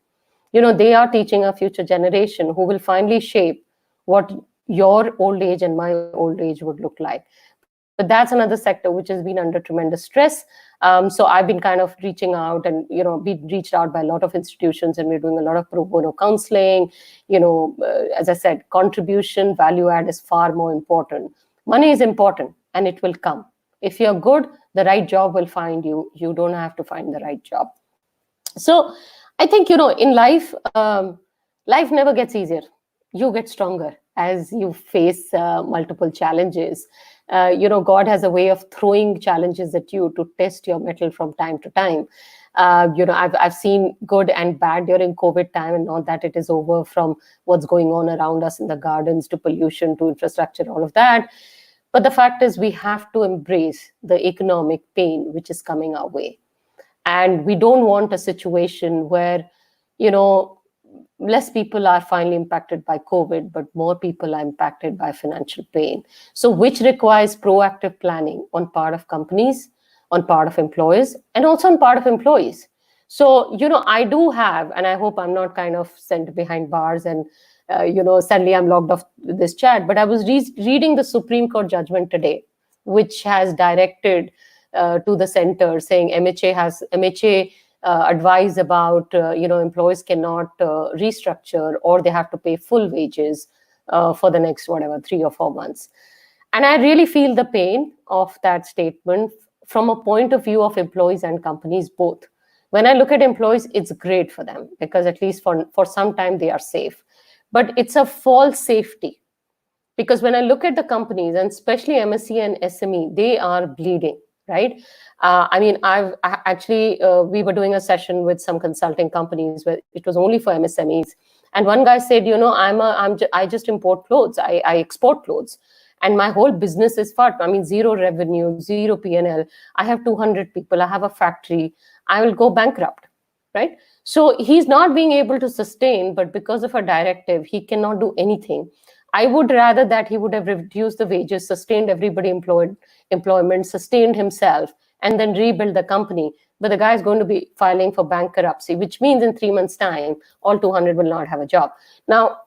They are teaching our future generation who will finally shape what your old age and my old age would look like. But that's another sector which has been under tremendous stress. So I've been kind of reaching out and, been reached out by a lot of institutions, and we're doing a lot of pro bono counseling. As I said, contribution, value add is far more important. Money is important, and it will come. If you're good, the right job will find you. You don't have to find the right job. So I think, in life, life never gets easier. You get stronger as you face multiple challenges. God has a way of throwing challenges at you to test your mettle from time to time. I've seen good and bad during COVID time, and not that it is over, from what's going on around us in the gardens to pollution to infrastructure, all of that. But the fact is, we have to embrace the economic pain which is coming our way. And we don't want a situation where, less people are finally impacted by COVID, but more people are impacted by financial pain. So which requires proactive planning on part of companies, on part of employers, and also on part of employees. So, I do have, and I hope I'm not kind of sent behind bars and, suddenly I'm logged off this chat, but I was reading the Supreme Court judgment today, which has directed to the center saying MHA advise about, employees cannot restructure, or they have to pay full wages for the next, 3 or 4 months. And I really feel the pain of that statement from a point of view of employees and companies both. When I look at employees, it's great for them because at least for some time they are safe. But it's a false safety. Because when I look at the companies, and especially MSC and SME, they are bleeding, right? I mean, we were doing a session with some consulting companies where it was only for MSMEs, and one guy said, I just import clothes, I export clothes, and my whole business is fat. I mean, zero revenue, zero P&L. I have 200 people. I have a factory. I will go bankrupt, right? So he's not being able to sustain, but because of a directive, he cannot do anything. I would rather that he would have reduced the wages, sustained everybody employment, sustained himself, and then rebuild the company. But the guy is going to be filing for bankruptcy, which means in 3 months' time, all 200 will not have a job. Now,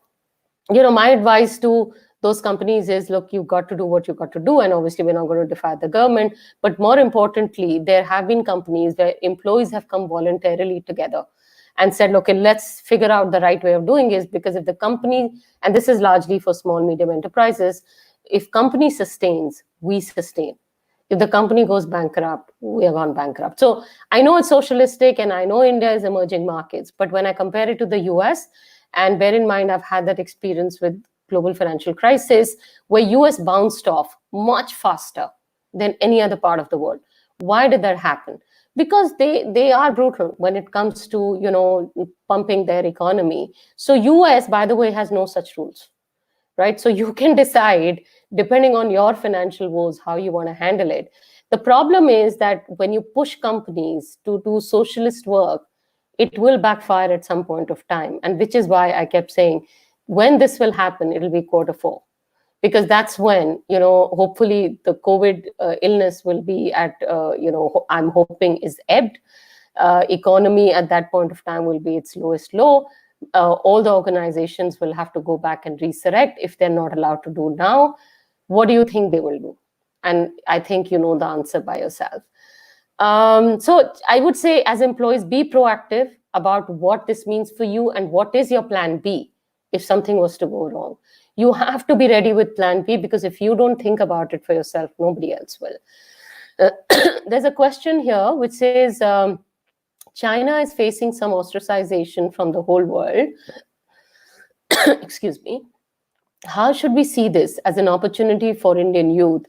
my advice to those companies is, look, you've got to do what you've got to do. And obviously, we're not going to defy the government. But more importantly, there have been companies where employees have come voluntarily together and said, okay, let's figure out the right way of doing it. Because if the company, and this is largely for small, medium enterprises, if company sustains, we sustain. If the company goes bankrupt, we are gone bankrupt. So I know it's socialistic and I know India is emerging markets, but when I compare it to the US, and bear in mind, I've had that experience with global financial crisis, where US bounced off much faster than any other part of the world. Why did that happen? Because they are brutal when it comes to pumping their economy. So US, by the way, has no such rules, right? So you can decide, depending on your financial woes, how you want to handle it. The problem is that when you push companies to do socialist work, it will backfire at some point of time, and which is why I kept saying, when this will happen, it'll be Q4, because that's when, hopefully the COVID illness will be at, I'm hoping is ebbed. Economy at that point of time will be its lowest low. All the organizations will have to go back and resurrect if they're not allowed to do now. What do you think they will do? And I think you know the answer by yourself. So I would say, as employees, be proactive about what this means for you and what is your plan B if something was to go wrong. You have to be ready with plan B, because if you don't think about it for yourself, nobody else will. There's a question here which says, China is facing some ostracization from the whole world. Excuse me. How should we see this as an opportunity for Indian youth?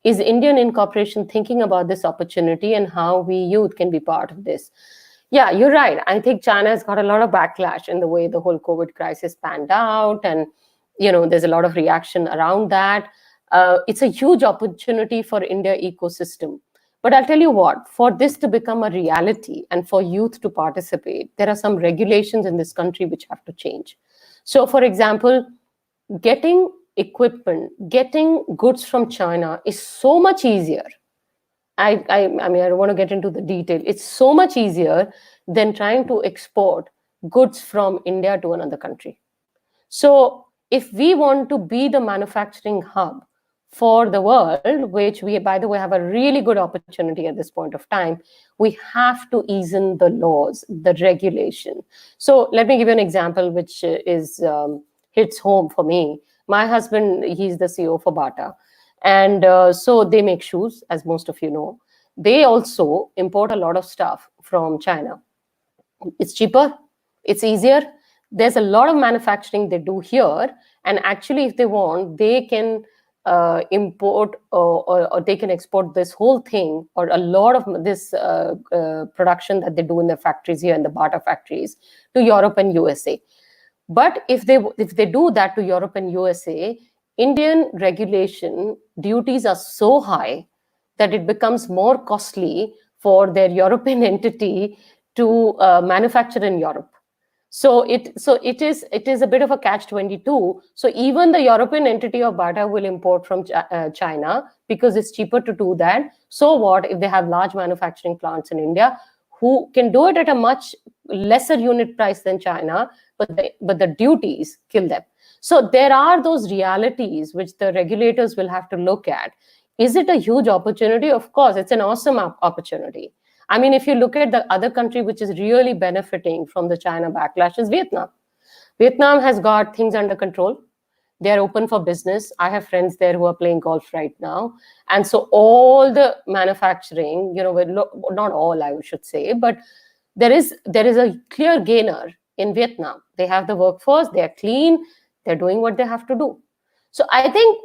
Is Indian incorporation thinking about this opportunity and how we youth can be part of this? Yeah, you're right. I think China has got a lot of backlash in the way the whole COVID crisis panned out. And, there's a lot of reaction around that. It's a huge opportunity for India ecosystem. But I'll tell you what, for this to become a reality and for youth to participate, there are some regulations in this country which have to change. So, for example, getting equipment, getting goods from China is so much easier. I mean, I don't want to get into the detail. It's so much easier than trying to export goods from India to another country. So if we want to be the manufacturing hub for the world, which we, by the way, have a really good opportunity at this point of time, we have to ease in the laws, the regulation. So let me give you an example which hits home for me. My husband, he's the CEO for Bata. And so they make shoes, as most of you know. They also import a lot of stuff from China. It's cheaper, it's easier. There's a lot of manufacturing they do here. And actually, if they want, they can import or they can export this whole thing, or a lot of this production that they do in their factories here, in the Bata factories, to Europe and USA. But if they do that to Europe and USA, Indian regulation duties are so high that it becomes more costly for their European entity to manufacture in Europe. So it is a bit of a catch-22. So even the European entity of Bata will import from China because it's cheaper to do that. So what if they have large manufacturing plants in India who can do it at a much lesser unit price than China, but the duties kill them. So there are those realities which the regulators will have to look at. Is it a huge opportunity? Of course, it's an awesome opportunity. I mean, if you look at the other country which is really benefiting from the China backlash is Vietnam. Vietnam has got things under control. They're open for business. I have friends there who are playing golf right now. And so all the manufacturing, not all, I should say, but there is a clear gainer in Vietnam. They have the workforce, they're clean, they're doing what they have to do. So I think,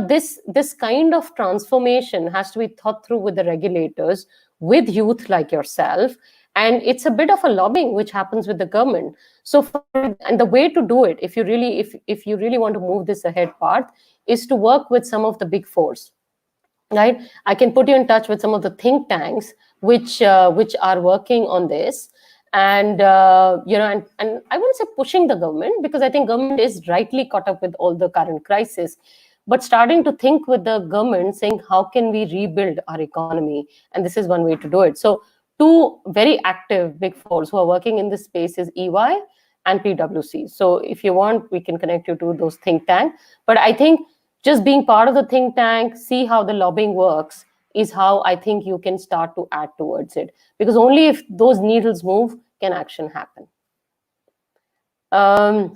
this kind of transformation has to be thought through with the regulators, with youth like yourself, and it's a bit of a lobbying which happens with the government. And the way to do it, if you really want to move this ahead path, is to work with some of the big fours, right? I can put you in touch with some of the think tanks which are working on this, and and I wouldn't say pushing the government, because I think government is rightly caught up with all the current crisis, but starting to think with the government, saying how can we rebuild our economy, and this is one way to do it. So two very active big fours who are working in this space is EY and PwC. So if you want, we can connect you to those think tank. But I think just being part of the think tank, see how the lobbying works, is how I think you can start to add towards it. Because only if those needles move can action happen. I'm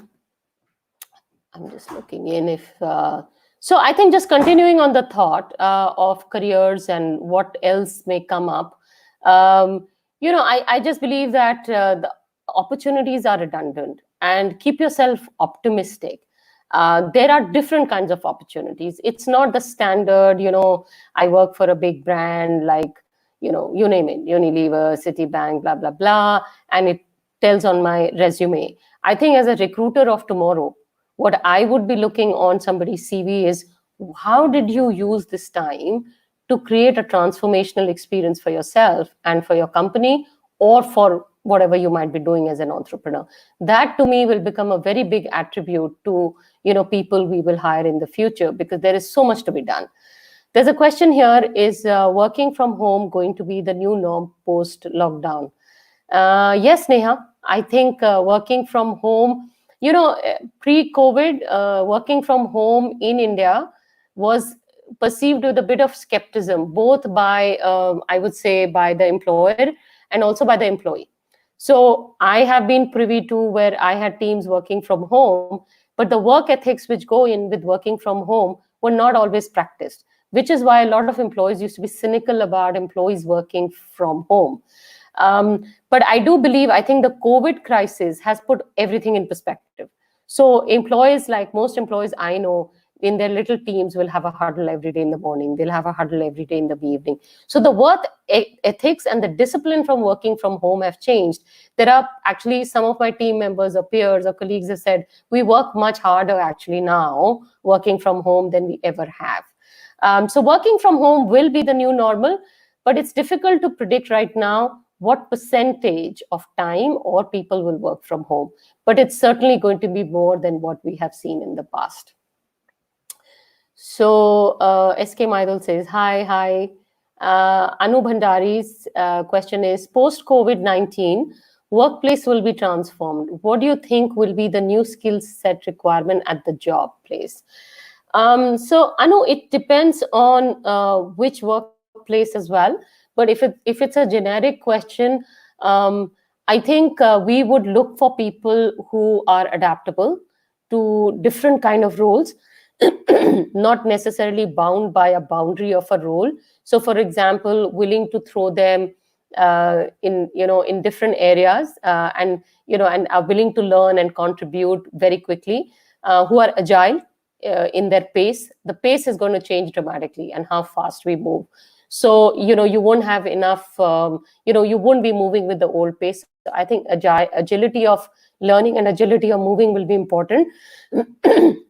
just looking in if... so I think just continuing on the thought of careers and what else may come up, I just believe that the opportunities are redundant, and keep yourself optimistic. There are different kinds of opportunities. It's not the standard, I work for a big brand like, you name it, Unilever, Citibank, blah, blah, blah, and it tells on my resume. I think as a recruiter of tomorrow, what I would be looking on somebody's CV is, how did you use this time to create a transformational experience for yourself and for your company, or for whatever you might be doing as an entrepreneur? That to me will become a very big attribute to people we will hire in the future, because there is so much to be done. There's a question here, is working from home going to be the new norm post lockdown? Yes, Neha, I think working from home, pre-COVID, working from home in India was perceived with a bit of skepticism, both by, I would say, by the employer and also by the employee. So I have been privy to where I had teams working from home, but the work ethics which go in with working from home were not always practiced, which is why a lot of employees used to be cynical about employees working from home. But I do believe, I think the COVID crisis has put everything in perspective. So employees, like most employees I know, in their little teams will have a huddle every day in the morning. They'll have a huddle every day in the evening. So the work ethics and the discipline from working from home have changed. There are actually some of my team members or peers or colleagues have said, we work much harder actually now working from home than we ever have. So working from home will be the new normal, but it's difficult to predict right now what percentage of time or people will work from home. But it's certainly going to be more than what we have seen in the past. So SK Maidal says, hi. Anu Bhandari's question is, post-COVID-19, workplace will be transformed. What do you think will be the new skill set requirement at the job place? So Anu, it depends on which workplace as well. But if it's a generic question, I think we would look for people who are adaptable to different kind of roles, not necessarily bound by a boundary of a role. So, for example, willing to throw them in different areas, and are willing to learn and contribute very quickly, who are agile in their pace. The pace is going to change dramatically, and how fast we move. So, you won't have enough, you won't be moving with the old pace. So I think agility of learning and agility of moving will be important.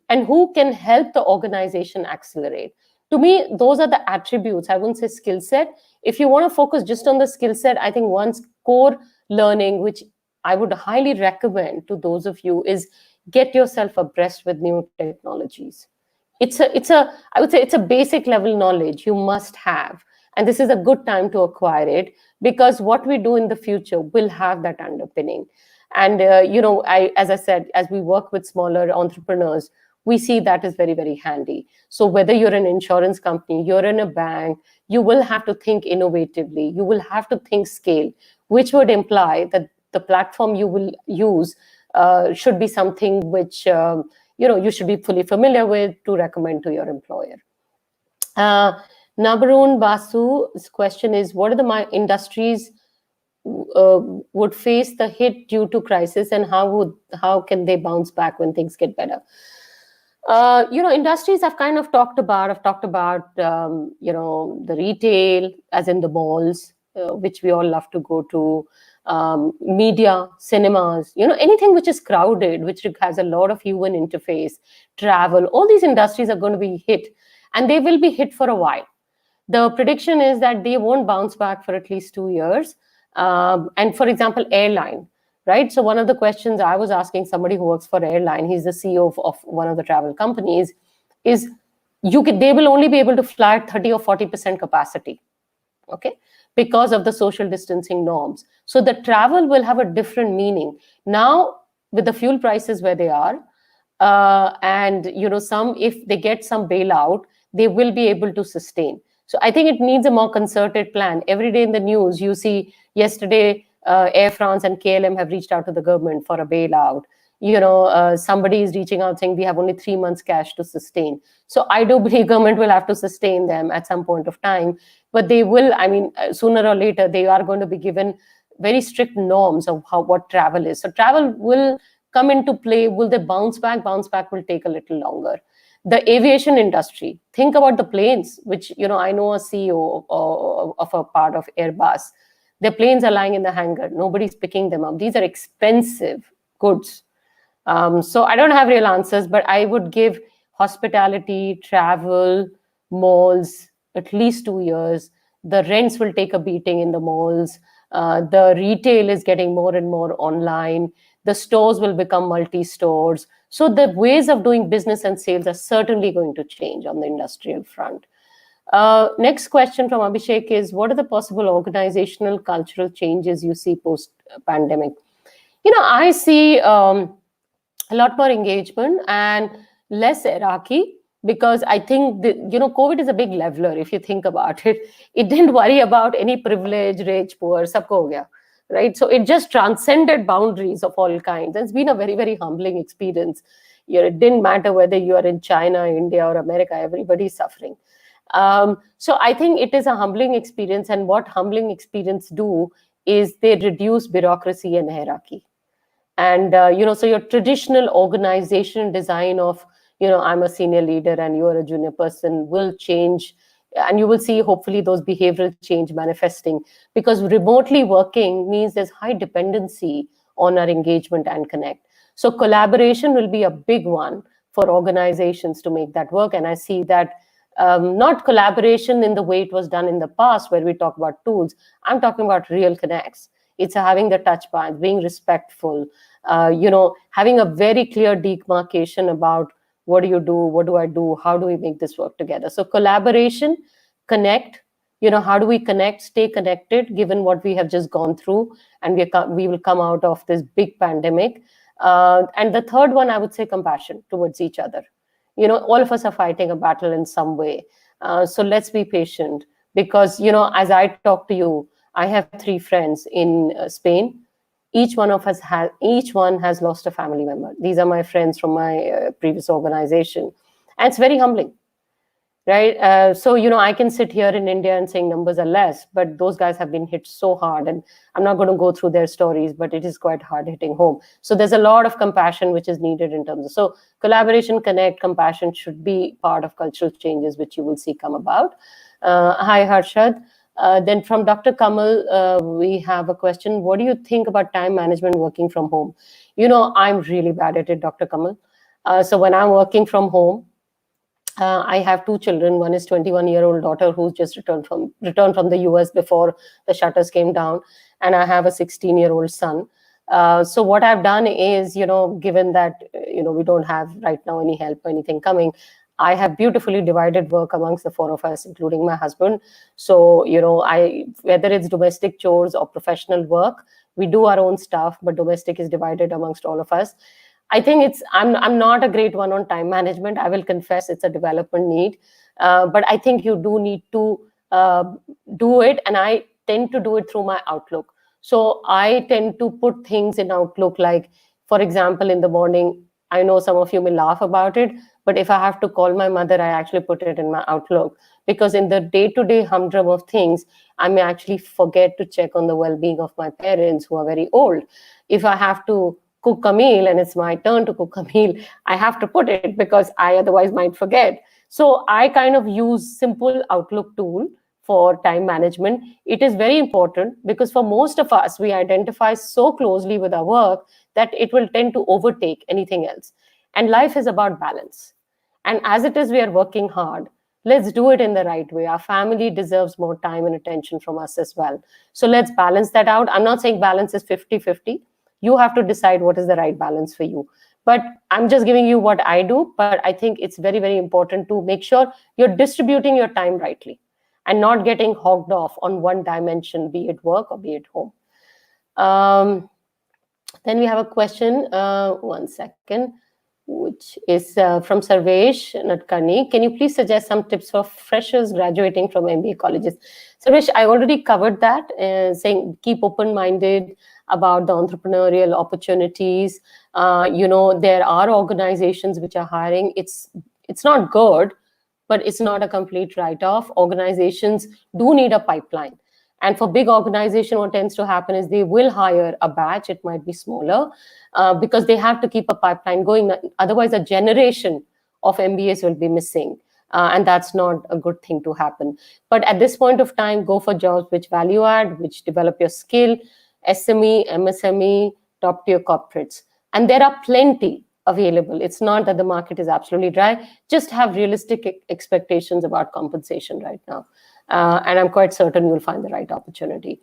And who can help the organization accelerate? To me, those are the attributes. I wouldn't say skill set. If you want to focus just on the skill set, I think one's core learning, which I would highly recommend to those of you, is get yourself abreast with new technologies. I would say it's a basic level knowledge you must have. And this is a good time to acquire it, because what we do in the future will have that underpinning. And, as I said, as we work with smaller entrepreneurs, we see that is very, very handy. So whether you're an insurance company, you're in a bank, you will have to think innovatively. You will have to think scale, which would imply that the platform you will use should be something which, you should be fully familiar with to recommend to your employer. Nabarun Basu's question is, what are the industries would face the hit due to crisis, and how can they bounce back when things get better? Industries I've kind of talked about. I've talked about, the retail, as in the malls, which we all love to go to, media, cinemas, anything which is crowded, which has a lot of human interface, travel, all these industries are going to be hit, and they will be hit for a while. The prediction is that they won't bounce back for at least 2 years. And for example, airline, right? So one of the questions I was asking somebody who works for airline, he's the CEO of one of the travel companies, is they will only be able to fly at 30 or 40% capacity, okay, because of the social distancing norms. So the travel will have a different meaning now with the fuel prices where they are. And some, if they get some bailout, they will be able to sustain. So I think it needs a more concerted plan. Every day in the news you see, yesterday Air France and KLM have reached out to the government for a bailout. Somebody is reaching out saying we have only 3 months cash to sustain. So I do believe government will have to sustain them at some point of time, but they will, sooner or later they are going to be given very strict norms of what travel is. So travel will come into play. Will they bounce back? Bounce back will take a little longer. The aviation industry, think about the planes, which I know a CEO of a part of Airbus. Their planes are lying in the hangar, nobody's picking them up. These are expensive goods. So I don't have real answers, but I would give hospitality, travel, malls at least 2 years. The rents will take a beating in the malls. The retail is getting more and more online. The stores will become multi-stores. So the ways of doing business and sales are certainly going to change on the industrial front. Next question from Abhishek is, what are the possible organizational cultural changes you see post-pandemic? I see a lot more engagement and less hierarchy, because I think COVID is a big leveler. If you think about it, it didn't worry about any privilege, rich, poor, sabko ho gaya, right? So it just transcended boundaries of all kinds. It's been a very, very humbling experience. It didn't matter whether you are in China, India, or America, everybody's suffering. So I think it is a humbling experience, and what humbling experience do is they reduce bureaucracy and hierarchy. And so your traditional organization design of I'm a senior leader and you're a junior person will change, and you will see hopefully those behavioral change manifesting, because remotely working means there's high dependency on our engagement and connect. So collaboration will be a big one for organizations to make that work. And I see that not collaboration in the way it was done in the past where we talk about tools. I'm talking about real connects. It's having the touch points, being respectful, having a very clear demarcation about what do you do, what do I do, how do we make this work together. So collaboration, connect, how do we connect, stay connected given what we have just gone through, and we will come out of this big pandemic. And the third one, I would say compassion towards each other. All of us are fighting a battle in some way. So let's be patient, because, as I talk to you, I have 3 friends in Spain. Each one has lost a family member. These are my friends from my previous organization. And it's very humbling, right? So, I can sit here in India and saying numbers are less, but those guys have been hit so hard. And I'm not going to go through their stories, but it is quite hard hitting home. So there's a lot of compassion which is needed in terms of, so collaboration, connect, compassion should be part of cultural changes, which you will see come about. Hi, Harshad. Then from Dr. Kamal, we have a question. What do you think about time management working from home? I'm really bad at it, Dr. Kamal. So when I'm working from home, I have 2 children. One is 21-year-old daughter who's just returned from the US before the shutters came down. And I have a 16-year-old son. So what I've done is, given that, we don't have right now any help or anything coming, I have beautifully divided work amongst the 4 of us, including my husband. So, whether it's domestic chores or professional work, we do our own stuff, but domestic is divided amongst all of us. I think I'm not a great one on time management. I will confess it's a development need. But I think you do need to do it. And I tend to do it through my Outlook. So I tend to put things in Outlook, like, for example, in the morning, I know some of you may laugh about it, but if I have to call my mother, I actually put it in my Outlook, because in the day-to-day humdrum of things, I may actually forget to check on the well-being of my parents who are very old. If I have to cook a meal and it's my turn to cook a meal, I have to put it because I otherwise might forget. So I kind of use simple Outlook tool for time management. It is very important because for most of us, we identify so closely with our work that it will tend to overtake anything else. And life is about balance. And as it is, we are working hard. Let's do it in the right way. Our family deserves more time and attention from us as well. So let's balance that out. I'm not saying balance is 50-50. You have to decide what is the right balance for you. But I'm just giving you what I do. But I think it's very, very important to make sure you're distributing your time rightly and not getting hogged off on one dimension, be it work or be it home. Then we have a question, one second, which is from Sarvesh Natkani. Can you please suggest some tips for freshers graduating from MBA colleges? Sarvesh, I already covered that, saying keep open-minded about the entrepreneurial opportunities. There are organizations which are hiring. It's not good, but it's not a complete write-off. Organizations do need a pipeline. And for big organization, what tends to happen is they will hire a batch. It might be smaller because they have to keep a pipeline going. Otherwise, a generation of MBAs will be missing. And that's not a good thing to happen. But at this point of time, go for jobs which value add, which develop your skill, SME, MSME, top tier corporates. And there are plenty available. It's not that the market is absolutely dry. Just have realistic expectations about compensation right now. And I'm quite certain you'll find the right opportunity.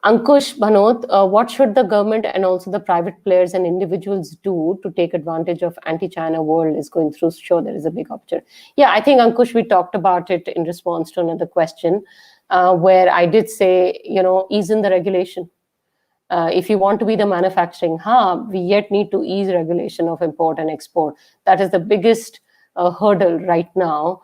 Ankush Bhanot, what should the government and also the private players and individuals do to take advantage of anti-China world is going through? Sure, there is a big opportunity. Yeah, I think, Ankush, we talked about it in response to another question where I did say, ease in the regulation. If you want to be the manufacturing hub, we yet need to ease regulation of import and export. That is the biggest hurdle right now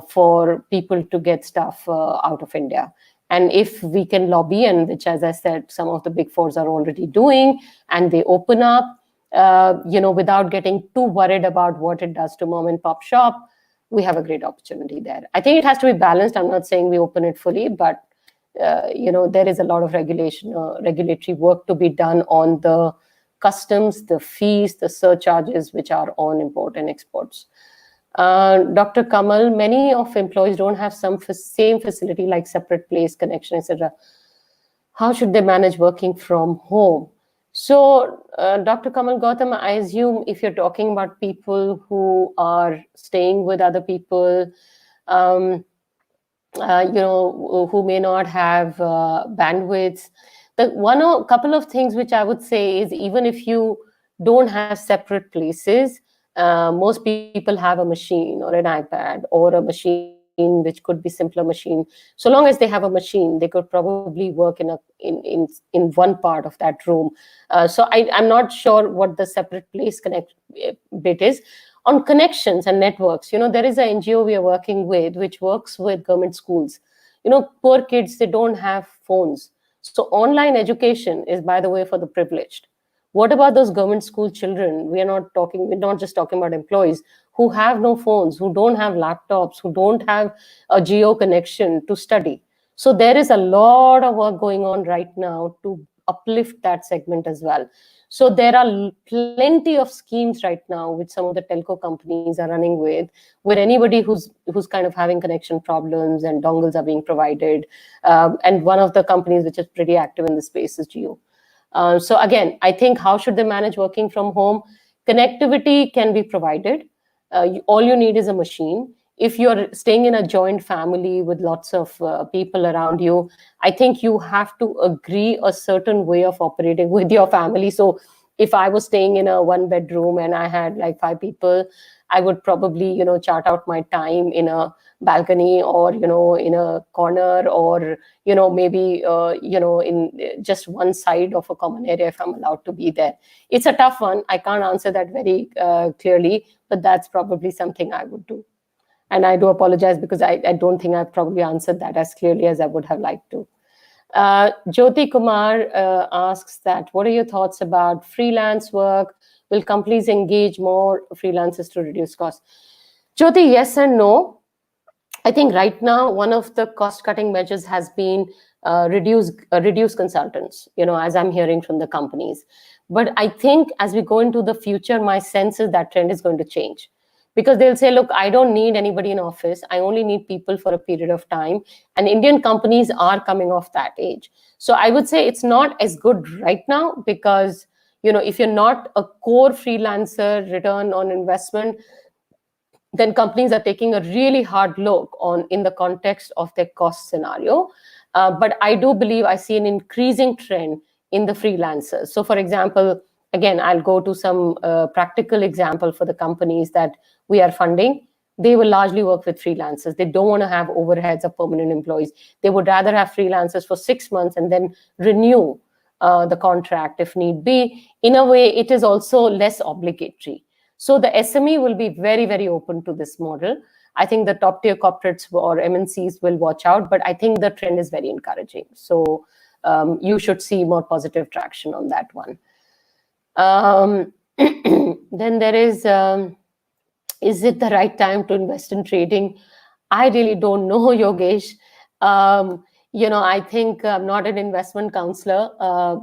for people to get stuff out of India. And if we can lobby, and which, as I said, some of the big fours are already doing, and they open up, without getting too worried about what it does to mom and pop shop, we have a great opportunity there. I think it has to be balanced. I'm not saying we open it fully, but there is a lot of regulatory work to be done on the customs, the fees, the surcharges, which are on import and exports. Dr. Kamal, many of employees don't have same facility like separate place, connection, etc. How should they manage working from home? So, Dr. Kamal Gautam, I assume if you're talking about people who are staying with other people, who may not have bandwidths. Couple of things which I would say is, even if you don't have separate places, most people have a machine or an iPad or a machine which could be simpler machine. So long as they have a machine, they could probably work in one part of that room. So I'm not sure what the separate place bit is. On connections and networks, there is an NGO we are working with, which works with government schools. Poor kids, they don't have phones. So online education is, by the way, for the privileged. What about those government school children? We're not just talking about employees who have no phones, who don't have laptops, who don't have a geo connection to study. So there is a lot of work going on right now to uplift that segment as well. So there are plenty of schemes right now which some of the telco companies are running with, where anybody who's kind of having connection problems and dongles are being provided. And one of the companies which is pretty active in the space is Jio. So again, I think, how should they manage working from home? Connectivity can be provided. All you need is a machine. If you're staying in a joint family with lots of people around you, I think you have to agree a certain way of operating with your family. So if I was staying in a one bedroom and I had like 5 people, I would probably, chart out my time in a balcony or, in a corner or, maybe, in just one side of a common area if I'm allowed to be there. It's a tough one. I can't answer that very clearly, but that's probably something I would do. And I do apologize because I don't think I've probably answered that as clearly as I would have liked to. Jyoti Kumar asks that, what are your thoughts about freelance work? Will companies engage more freelancers to reduce costs? Jyoti, yes and no. I think right now one of the cost-cutting measures has been reduce consultants. As I'm hearing from the companies, but I think as we go into the future, my sense is that trend is going to change, because they'll say, "Look, I don't need anybody in office. I only need people for a period of time." And Indian companies are coming off that age, so I would say it's not as good right now, because if you're not a core freelancer, return on investment, then companies are taking a really hard look on in the context of their cost scenario. But I do believe I see an increasing trend in the freelancers. So for example, again, I'll go to some practical example for the companies that we are funding. They will largely work with freelancers. They don't want to have overheads of permanent employees. They would rather have freelancers for 6 months and then renew the contract if need be. In a way, it is also less obligatory. So the SME will be very, very open to this model. I think the top tier corporates or MNCs will watch out, but I think the trend is very encouraging. So you should see more positive traction on that one. Then there is it the right time to invest in trading? I really don't know, Yogesh. I think I'm not an investment counselor,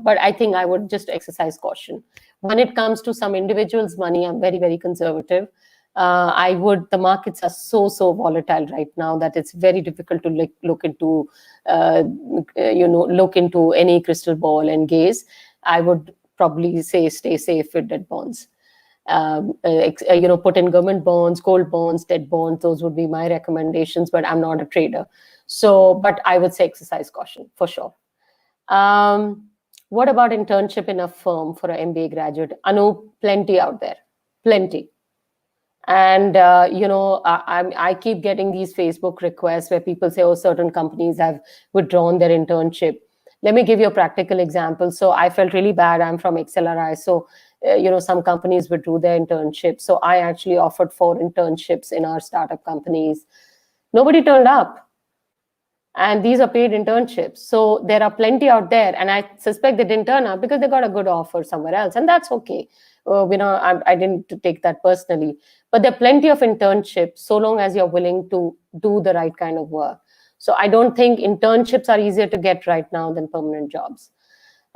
but I think I would just exercise caution. When it comes to some individuals' money, I'm very, very conservative. The markets are so volatile right now that it's very difficult to look into any crystal ball and gaze. I would probably say stay safe with debt bonds. Put in government bonds, gold bonds, debt bonds. Those would be my recommendations, but I'm not a trader. But I would say exercise caution for sure. What about internship in a firm for an MBA graduate? Anu, plenty out there, plenty. And, I keep getting these Facebook requests where people say, oh, certain companies have withdrawn their internship. Let me give you a practical example. So I felt really bad. I'm from XLRI. So, some companies withdrew their internships. So I actually offered 4 internships in our startup companies. Nobody turned up. And these are paid internships. So there are plenty out there. And I suspect they didn't turn up because they got a good offer somewhere else. And that's okay. I didn't take that personally. But there are plenty of internships, so long as you're willing to do the right kind of work. So I don't think internships are easier to get right now than permanent jobs.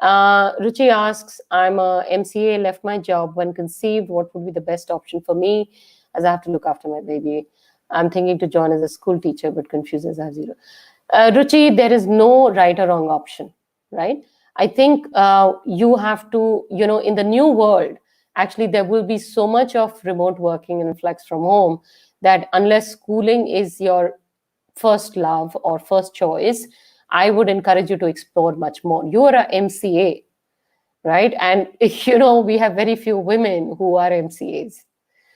Ruchi asks, I'm a MCA, left my job when conceived. What would be the best option for me, as I have to look after my baby? I'm thinking to join as a school teacher, but confused as I have 0. Ruchi, there is no right or wrong option, right? I think you have to, in the new world, actually, there will be so much of remote working and flex from home that unless schooling is your first love or first choice, I would encourage you to explore much more. You are a MCA, right? And, we have very few women who are MCAs.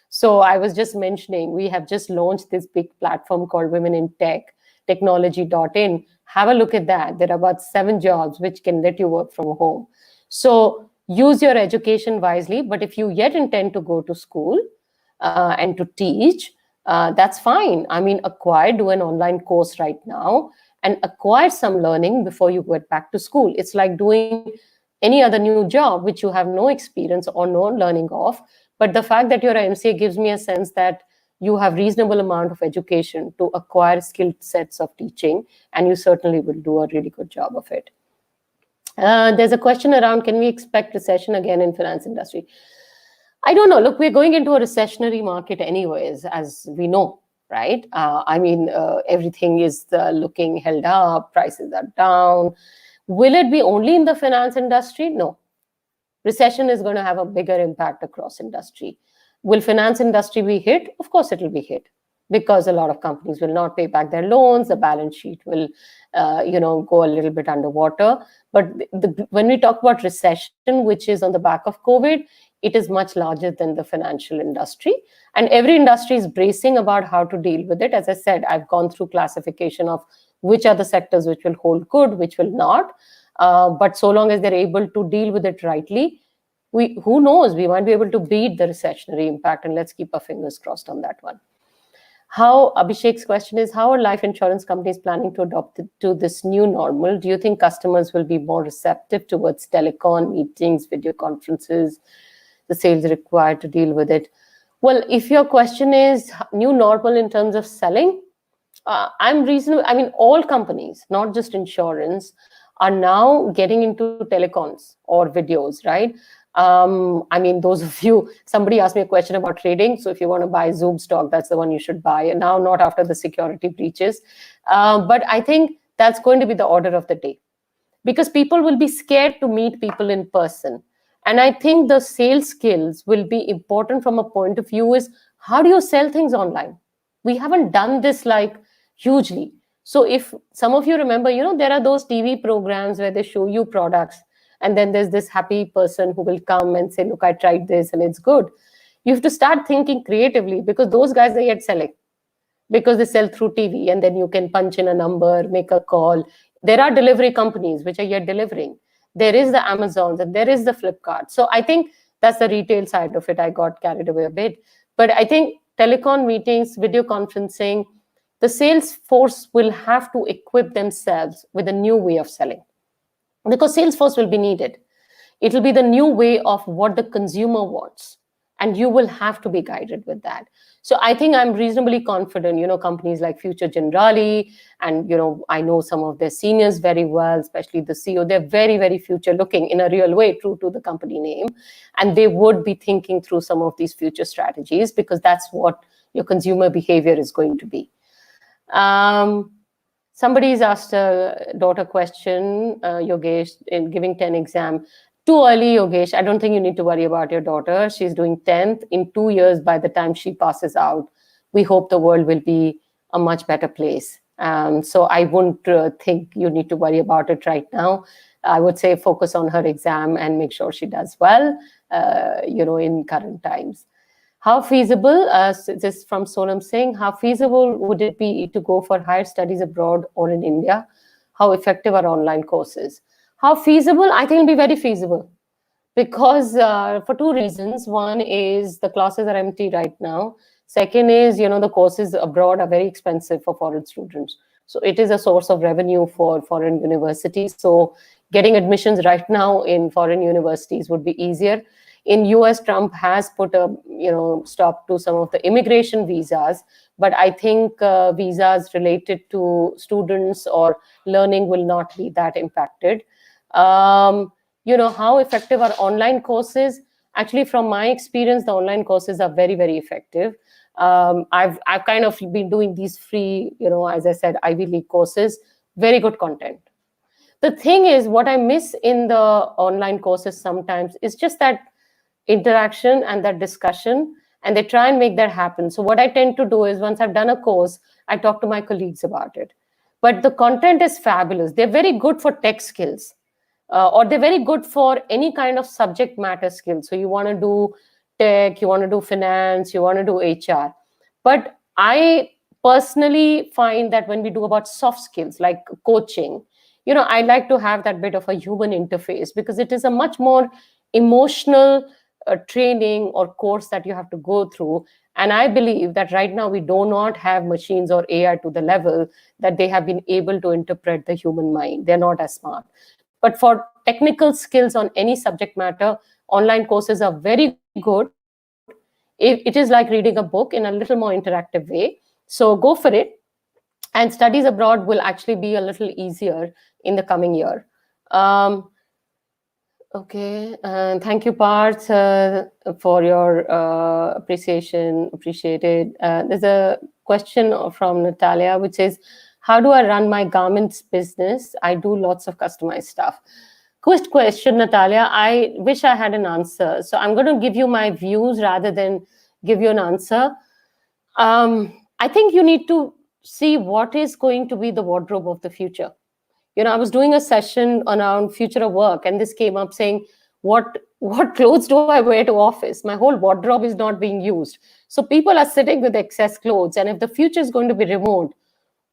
So I was just mentioning, we have just launched this big platform called Women in Tech, technology.in. Have a look at that. There are about 7 jobs which can let you work from home. So use your education wisely. But if you yet intend to go to school and to teach, that's fine. I mean, do an online course right now and acquire some learning before you get back to school. It's like doing any other new job which you have no experience or no learning of. But the fact that you're an MCA gives me a sense that you have reasonable amount of education to acquire skill sets of teaching, and you certainly will do a really good job of it. There's a question around, can we expect recession again in finance industry? I don't know. Look, we're going into a recessionary market anyways, as we know, right? Everything is looking held up, prices are down. Will it be only in the finance industry? No. Recession is going to have a bigger impact across industry. Will finance industry be hit? Of course it will be hit, because a lot of companies will not pay back their loans. The balance sheet will, go a little bit underwater. But when we talk about recession, which is on the back of COVID, it is much larger than the financial industry. And every industry is bracing about how to deal with it. As I said, I've gone through classification of which are the sectors which will hold good, which will not. But so long as they're able to deal with it rightly, who knows, we might be able to beat the recessionary impact, and let's keep our fingers crossed on that one. Abhishek's question is, how are life insurance companies planning to adopt to this new normal? Do you think customers will be more receptive towards telecom, meetings, video conferences, the sales required to deal with it? Well, if your question is new normal in terms of selling, I'm reasonable. I mean, all companies, not just insurance, are now getting into telecoms or videos, right? I mean, those of you, somebody asked me a question about trading. So if you want to buy Zoom stock, that's the one you should buy. And now, not after the security breaches. But I think that's going to be the order of the day, because people will be scared to meet people in person. And I think the sales skills will be important from a point of view is, how do you sell things online? We haven't done this like hugely. So if some of you remember, there are those TV programs where they show you products, and then there's this happy person who will come and say, look, I tried this and it's good. You have to start thinking creatively, because those guys are yet selling, because they sell through TV, and then you can punch in a number, make a call. There are delivery companies which are yet delivering. There is the Amazons and there is the Flipkart. So I think that's the retail side of it. I got carried away a bit. But I think telecom meetings, video conferencing, the sales force will have to equip themselves with a new way of selling, because Salesforce will be needed. It will be the new way of what the consumer wants, and you will have to be guided with that. So I think I'm reasonably confident, companies like Future Generali, and, I know some of their seniors very well, especially the CEO, they're very, very future looking in a real way, true to the company name. And they would be thinking through some of these future strategies, because that's what your consumer behavior is going to be. Somebody's asked a daughter question, Yogesh, in giving 10 exam. Too early, Yogesh. I don't think you need to worry about your daughter. She's doing 10th. In 2 years, by the time she passes out, we hope the world will be a much better place. So I wouldn't think you need to worry about it right now. I would say focus on her exam and make sure she does well, in current times. How feasible, this from Sonam Singh, how feasible would it be to go for higher studies abroad or in India? How effective are online courses? How feasible? I think it'll be very feasible, because for two reasons. One is the classes are empty right now. Second is, the courses abroad are very expensive for foreign students. So it is a source of revenue for foreign universities. So getting admissions right now in foreign universities would be easier. In US, Trump has put a stop to some of the immigration visas, but I think visas related to students or learning will not be that impacted. How effective are online courses? Actually, from my experience, the online courses are very, very effective. I've kind of been doing these free, as I said, Ivy League courses, very good content. The thing is, what I miss in the online courses sometimes is just that interaction and that discussion, and they try and make that happen. So what I tend to do is, once I've done a course, I talk to my colleagues about it. But the content is fabulous. They're very good for tech skills, or they're very good for any kind of subject matter skills. So you want to do tech, you want to do finance, you want to do HR. But I personally find that when we do about soft skills like coaching, I like to have that bit of a human interface, because it is a much more emotional training or course that you have to go through. And I believe that right now we do not have machines or AI to the level that they have been able to interpret the human mind. They're not as smart. But for technical skills on any subject matter, online courses are very good. It is like reading a book in a little more interactive way. So go for it. And studies abroad will actually be a little easier in the coming year. Okay, thank you, Parth, for your appreciation. Appreciated. There's a question from Natalia, which says, how do I run my garments business? I do lots of customized stuff. Good question, Natalia. I wish I had an answer. So I'm going to give you my views rather than give you an answer. I think you need to see what is going to be the wardrobe of the future. I was doing a session around future of work, and this came up saying, what clothes do I wear to office? My whole wardrobe is not being used. So people are sitting with excess clothes. And if the future is going to be remote,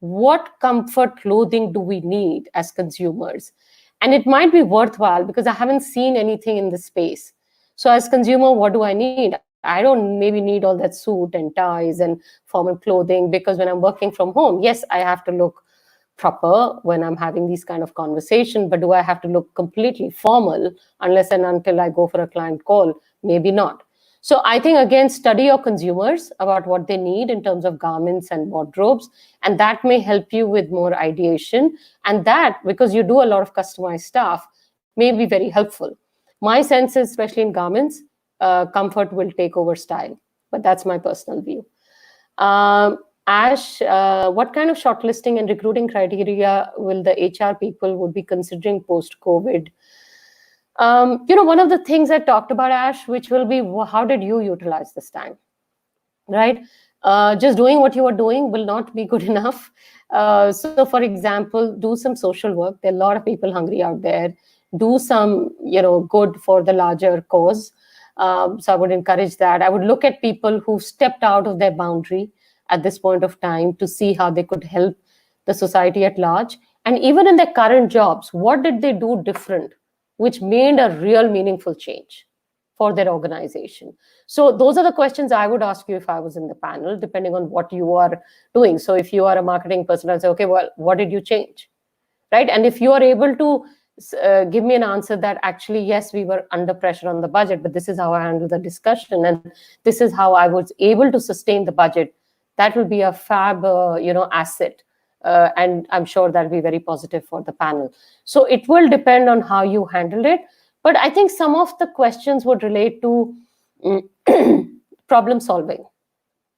what comfort clothing do we need as consumers? And it might be worthwhile, because I haven't seen anything in this space. So as consumer, what do I need? I don't maybe need all that suit and ties and formal clothing, because when I'm working from home, yes, I have to look proper when I'm having these kind of conversation, but do I have to look completely formal unless and until I go for a client call? Maybe not. So I think, again, study your consumers about what they need in terms of garments and wardrobes, and that may help you with more ideation. And that, because you do a lot of customized stuff, may be very helpful. My sense is, especially in garments, comfort will take over style, but that's my personal view. Ash, what kind of shortlisting and recruiting criteria will the HR people would be considering post-COVID? One of the things I talked about, Ash, which will be how did you utilize this time, right? Just doing what you are doing will not be good enough. So, for example, do some social work. There are a lot of people hungry out there. Do some, good for the larger cause. So I would encourage that. I would look at people who stepped out of their boundary at this point of time to see how they could help the society at large. And even in their current jobs, what did they do different, which made a real meaningful change for their organization? So those are the questions I would ask you if I was in the panel, depending on what you are doing. So if you are a marketing person, I'll say, okay, well, what did you change, right? And if you are able to give me an answer that actually, yes, we were under pressure on the budget, but this is how I handled the discussion, and this is how I was able to sustain the budget, that will be a fab, asset. And I'm sure that'll be very positive for the panel. So it will depend on how you handle it. But I think some of the questions would relate to problem solving,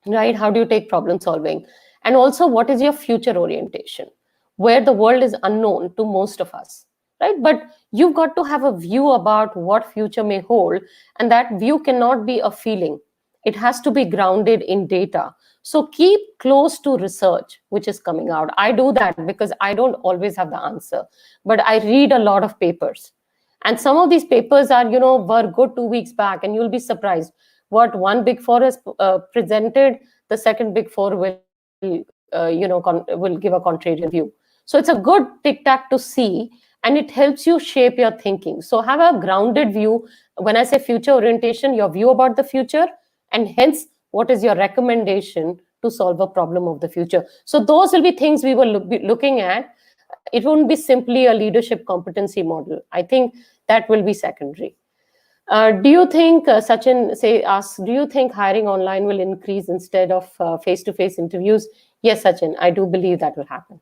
right? How do you take problem solving? And also, what is your future orientation, where the world is unknown to most of us, right? But you've got to have a view about what future may hold, and that view cannot be a feeling. It has to be grounded in data. So keep close to research, which is coming out. I do that because I don't always have the answer, but I read a lot of papers. And some of these papers are, were good 2 weeks back, and you'll be surprised what one big four has presented. The second big four will, will give a contrarian view. So it's a good tic-tac to see, and it helps you shape your thinking. So have a grounded view. When I say future orientation, your view about the future, and hence, what is your recommendation to solve a problem of the future? So those will be things we will be looking at. It won't be simply a leadership competency model. I think that will be secondary. Do you think, Sachin asks, do you think hiring online will increase instead of face-to-face interviews? Yes, Sachin, I do believe that will happen.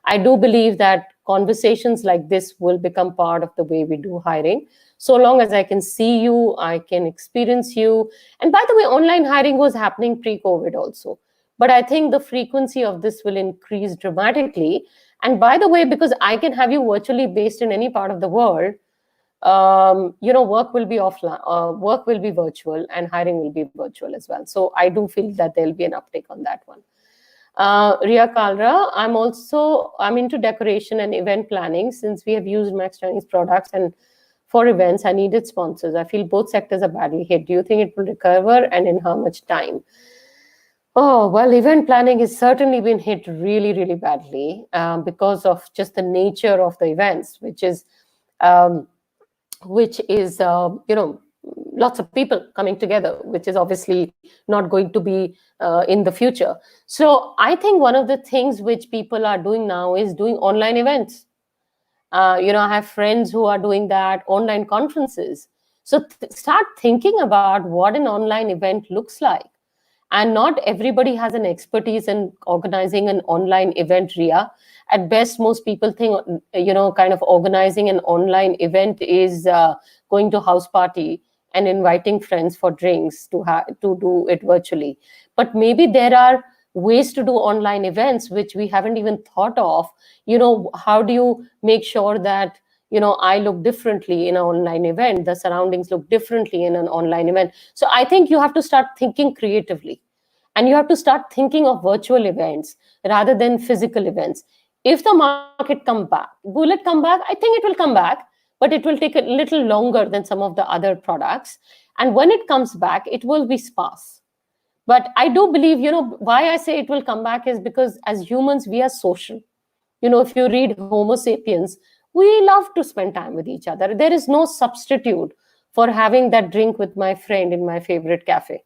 I do believe that conversations like this will become part of the way we do hiring. So long as I can see you, I can experience you. And by the way, online hiring was happening pre-COVID also. But I think the frequency of this will increase dramatically. And by the way, because I can have you virtually based in any part of the world, work will be offline, work will be virtual, and hiring will be virtual as well. So I do feel that there'll be an uptick on that one. Ria Kalra, I'm into decoration and event planning. Since we have used Max Chinese products and for events, I needed sponsors. I feel both sectors are badly hit. Do you think it will recover, and in how much time? Oh, well, event planning has certainly been hit really, really badly because of just the nature of the events, which is lots of people coming together, which is obviously not going to be in the future. So I think one of the things which people are doing now is doing online events. I have friends who are doing that, online conferences. So start thinking about what an online event looks like. And not everybody has an expertise in organizing an online event, Ria. At best, most people think, kind of organizing an online event is going to house party and inviting friends for drinks to do it virtually. But maybe there are ways to do online events which we haven't even thought of. How do you make sure that I look differently in an online event, the surroundings look differently in an online event? So I think you have to start thinking creatively, and you have to start thinking of virtual events rather than physical events. If the market comes back, will it come back? I think it will come back, but it will take a little longer than some of the other products. And when it comes back, it will be sparse. But I do believe, why I say it will come back is because as humans, we are social. If you read Homo sapiens, we love to spend time with each other. There is no substitute for having that drink with my friend in my favorite cafe.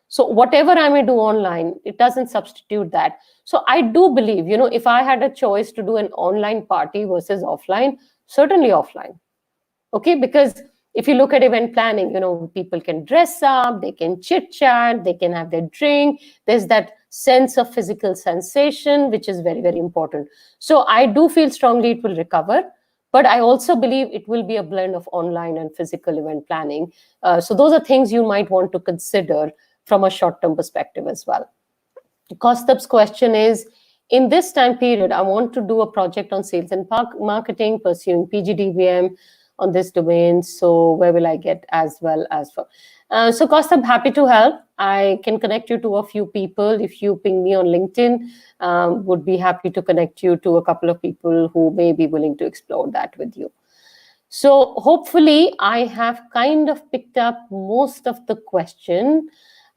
So whatever I may do online, it doesn't substitute that. So I do believe, if I had a choice to do an online party versus offline, certainly offline. Okay, because If you look at event planning, people can dress up, they can chit chat, they can have their drink. There's that sense of physical sensation, which is very, very important. So I do feel strongly it will recover, but I also believe it will be a blend of online and physical event planning. So those are things you might want to consider from a short-term perspective as well. Kaustub's question is, in this time period, I want to do a project on sales and marketing, pursuing PGDVM on this domain. So where will I get as well as for? So Kaustub, happy to help. I can connect you to a few people. If you ping me on LinkedIn, would be happy to connect you to a couple of people who may be willing to explore that with you. So hopefully I have kind of picked up most of the question.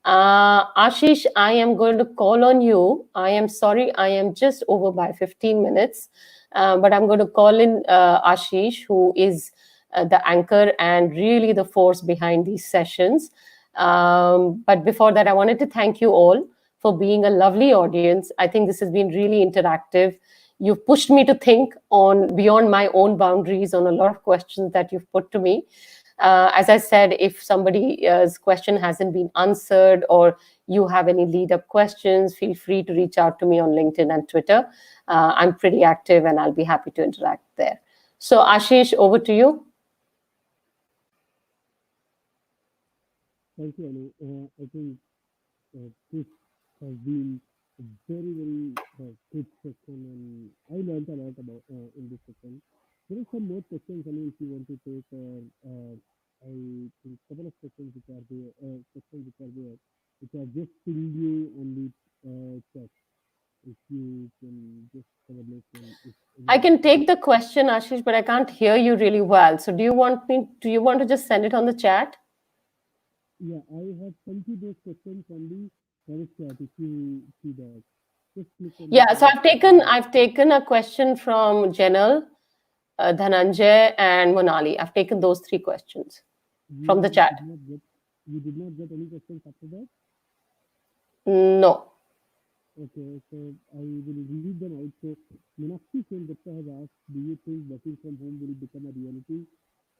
Ashish, I am going to call on you. I am sorry, I am just over by 15 minutes, but I'm going to call in Ashish, who is the anchor and really the force behind these sessions. But before that, I wanted to thank you all for being a lovely audience. I think this has been really interactive. You've pushed me to think on beyond my own boundaries on a lot of questions that you've put to me. As I said, if somebody's question hasn't been answered or you have any lead-up questions, feel free to reach out to me on LinkedIn and Twitter. I'm pretty active and I'll be happy to interact there. So Ashish, over to you. Thank you, Anu. I think this has been a very, very good session, and I learned a lot about in this session. There are some more questions, Anu, if you want to take, I think a couple of questions which are there, which are just pinged you on the chat. If you can just have a look. I can take the question, Ashish, but I can't hear you really well. So do you want to just send it on the chat? Yeah, I have sent you those questions on the private chat. If you see that, just click on. Yeah, so I've taken a question from Jenel, Dhananjay, and Monali. I've taken those 3 questions from the chat. You did not get any questions after that? No. Okay, so I will read them out. So Meenakshi Sen Gupta has asked, do you think working from home will become a reality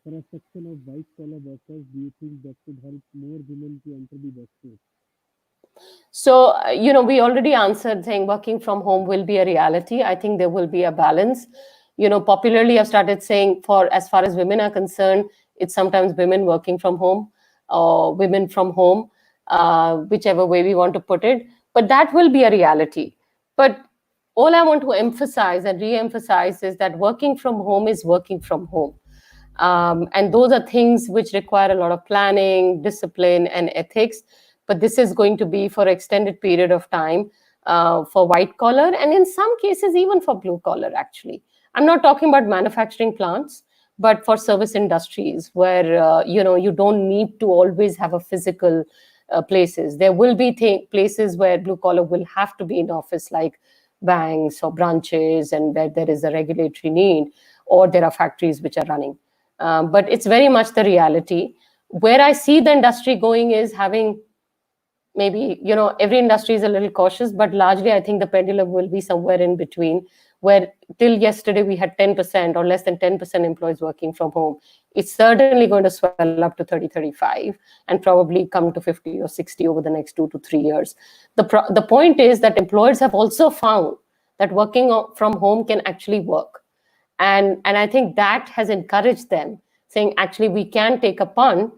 for a section of white collar workers? Do you think that could help more women to enter the workforce? So, we already answered saying working from home will be a reality. I think there will be a balance. Popularly, I've started saying for as far as women are concerned, it's sometimes women working from home or women from home, whichever way we want to put it. But that will be a reality. But all I want to emphasize and re-emphasize is that working from home is working from home. And those are things which require a lot of planning, discipline, and ethics. But this is going to be for extended period of time for white collar, and in some cases even for blue collar. Actually, I'm not talking about manufacturing plants, but for service industries where you don't need to always have a physical places. There will be places where blue collar will have to be in office, like banks or branches, and where there is a regulatory need, or there are factories which are running. But it's very much the reality. Where I see the industry going is having maybe, every industry is a little cautious, but largely I think the pendulum will be somewhere in between, where till yesterday we had 10% or less than 10% employees working from home. It's certainly going to swell up to 30, 35 and probably come to 50 or 60 over the next 2 to 3 years. The point is that employers have also found that working from home can actually work. And I think that has encouraged them, saying, actually, we can take a punt.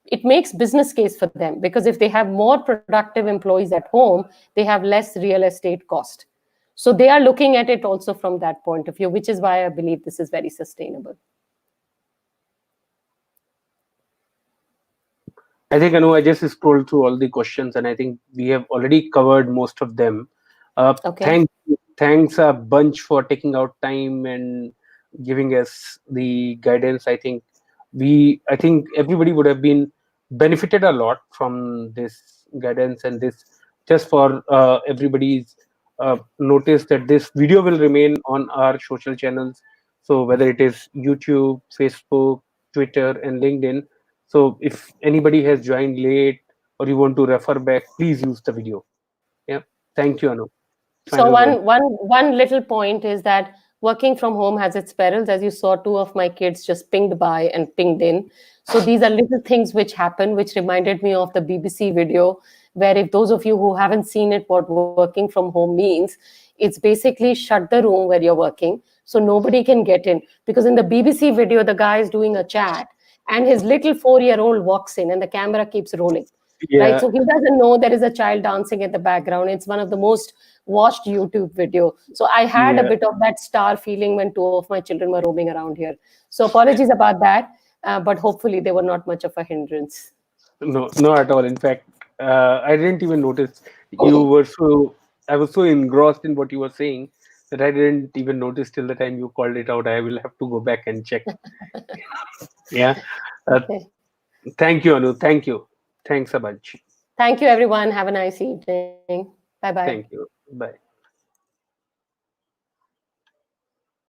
It makes business case for them, because if they have more productive employees at home, they have less real estate cost. So they are looking at it also from that point of view, which is why I believe this is very sustainable. I think, Anu, I just scrolled through all the questions, and I think we have already covered most of them. Okay. Thanks a bunch for taking out time and giving us the guidance. I think everybody would have been benefited a lot from this guidance, and this just for everybody's notice that this video will remain on our social channels. So whether it is YouTube, Facebook, Twitter, and LinkedIn. So if anybody has joined late or you want to refer back, please use the video. Yeah. Thank you, Anu. So Final word. one little point is that working from home has its perils. As you saw, two of my kids just pinged by and pinged in. So these are little things which happen, which reminded me of the BBC video, where if those of you who haven't seen it, what working from home means, it's basically shut the room where you're working so nobody can get in. Because in the BBC video, the guy is doing a chat and his little 4-year-old walks in and the camera keeps rolling. Right, Yeah, so he doesn't know there is a child dancing in the background. It's one of the most watched YouTube video. So I had a yeah. bit of that star feeling when two of my children were roaming around here. So apologies about that, but hopefully they were not much of a hindrance. No, not at all. In fact, I didn't even notice. You were so, I was so engrossed in what you were saying that I didn't even notice till the time you called it out. I will have to go back and check. Yeah. Uh, Okay. Thank you, Anu. Thank you. Thanks a bunch. Thank you, everyone. Have a nice evening. Bye bye. Thank you. Bye.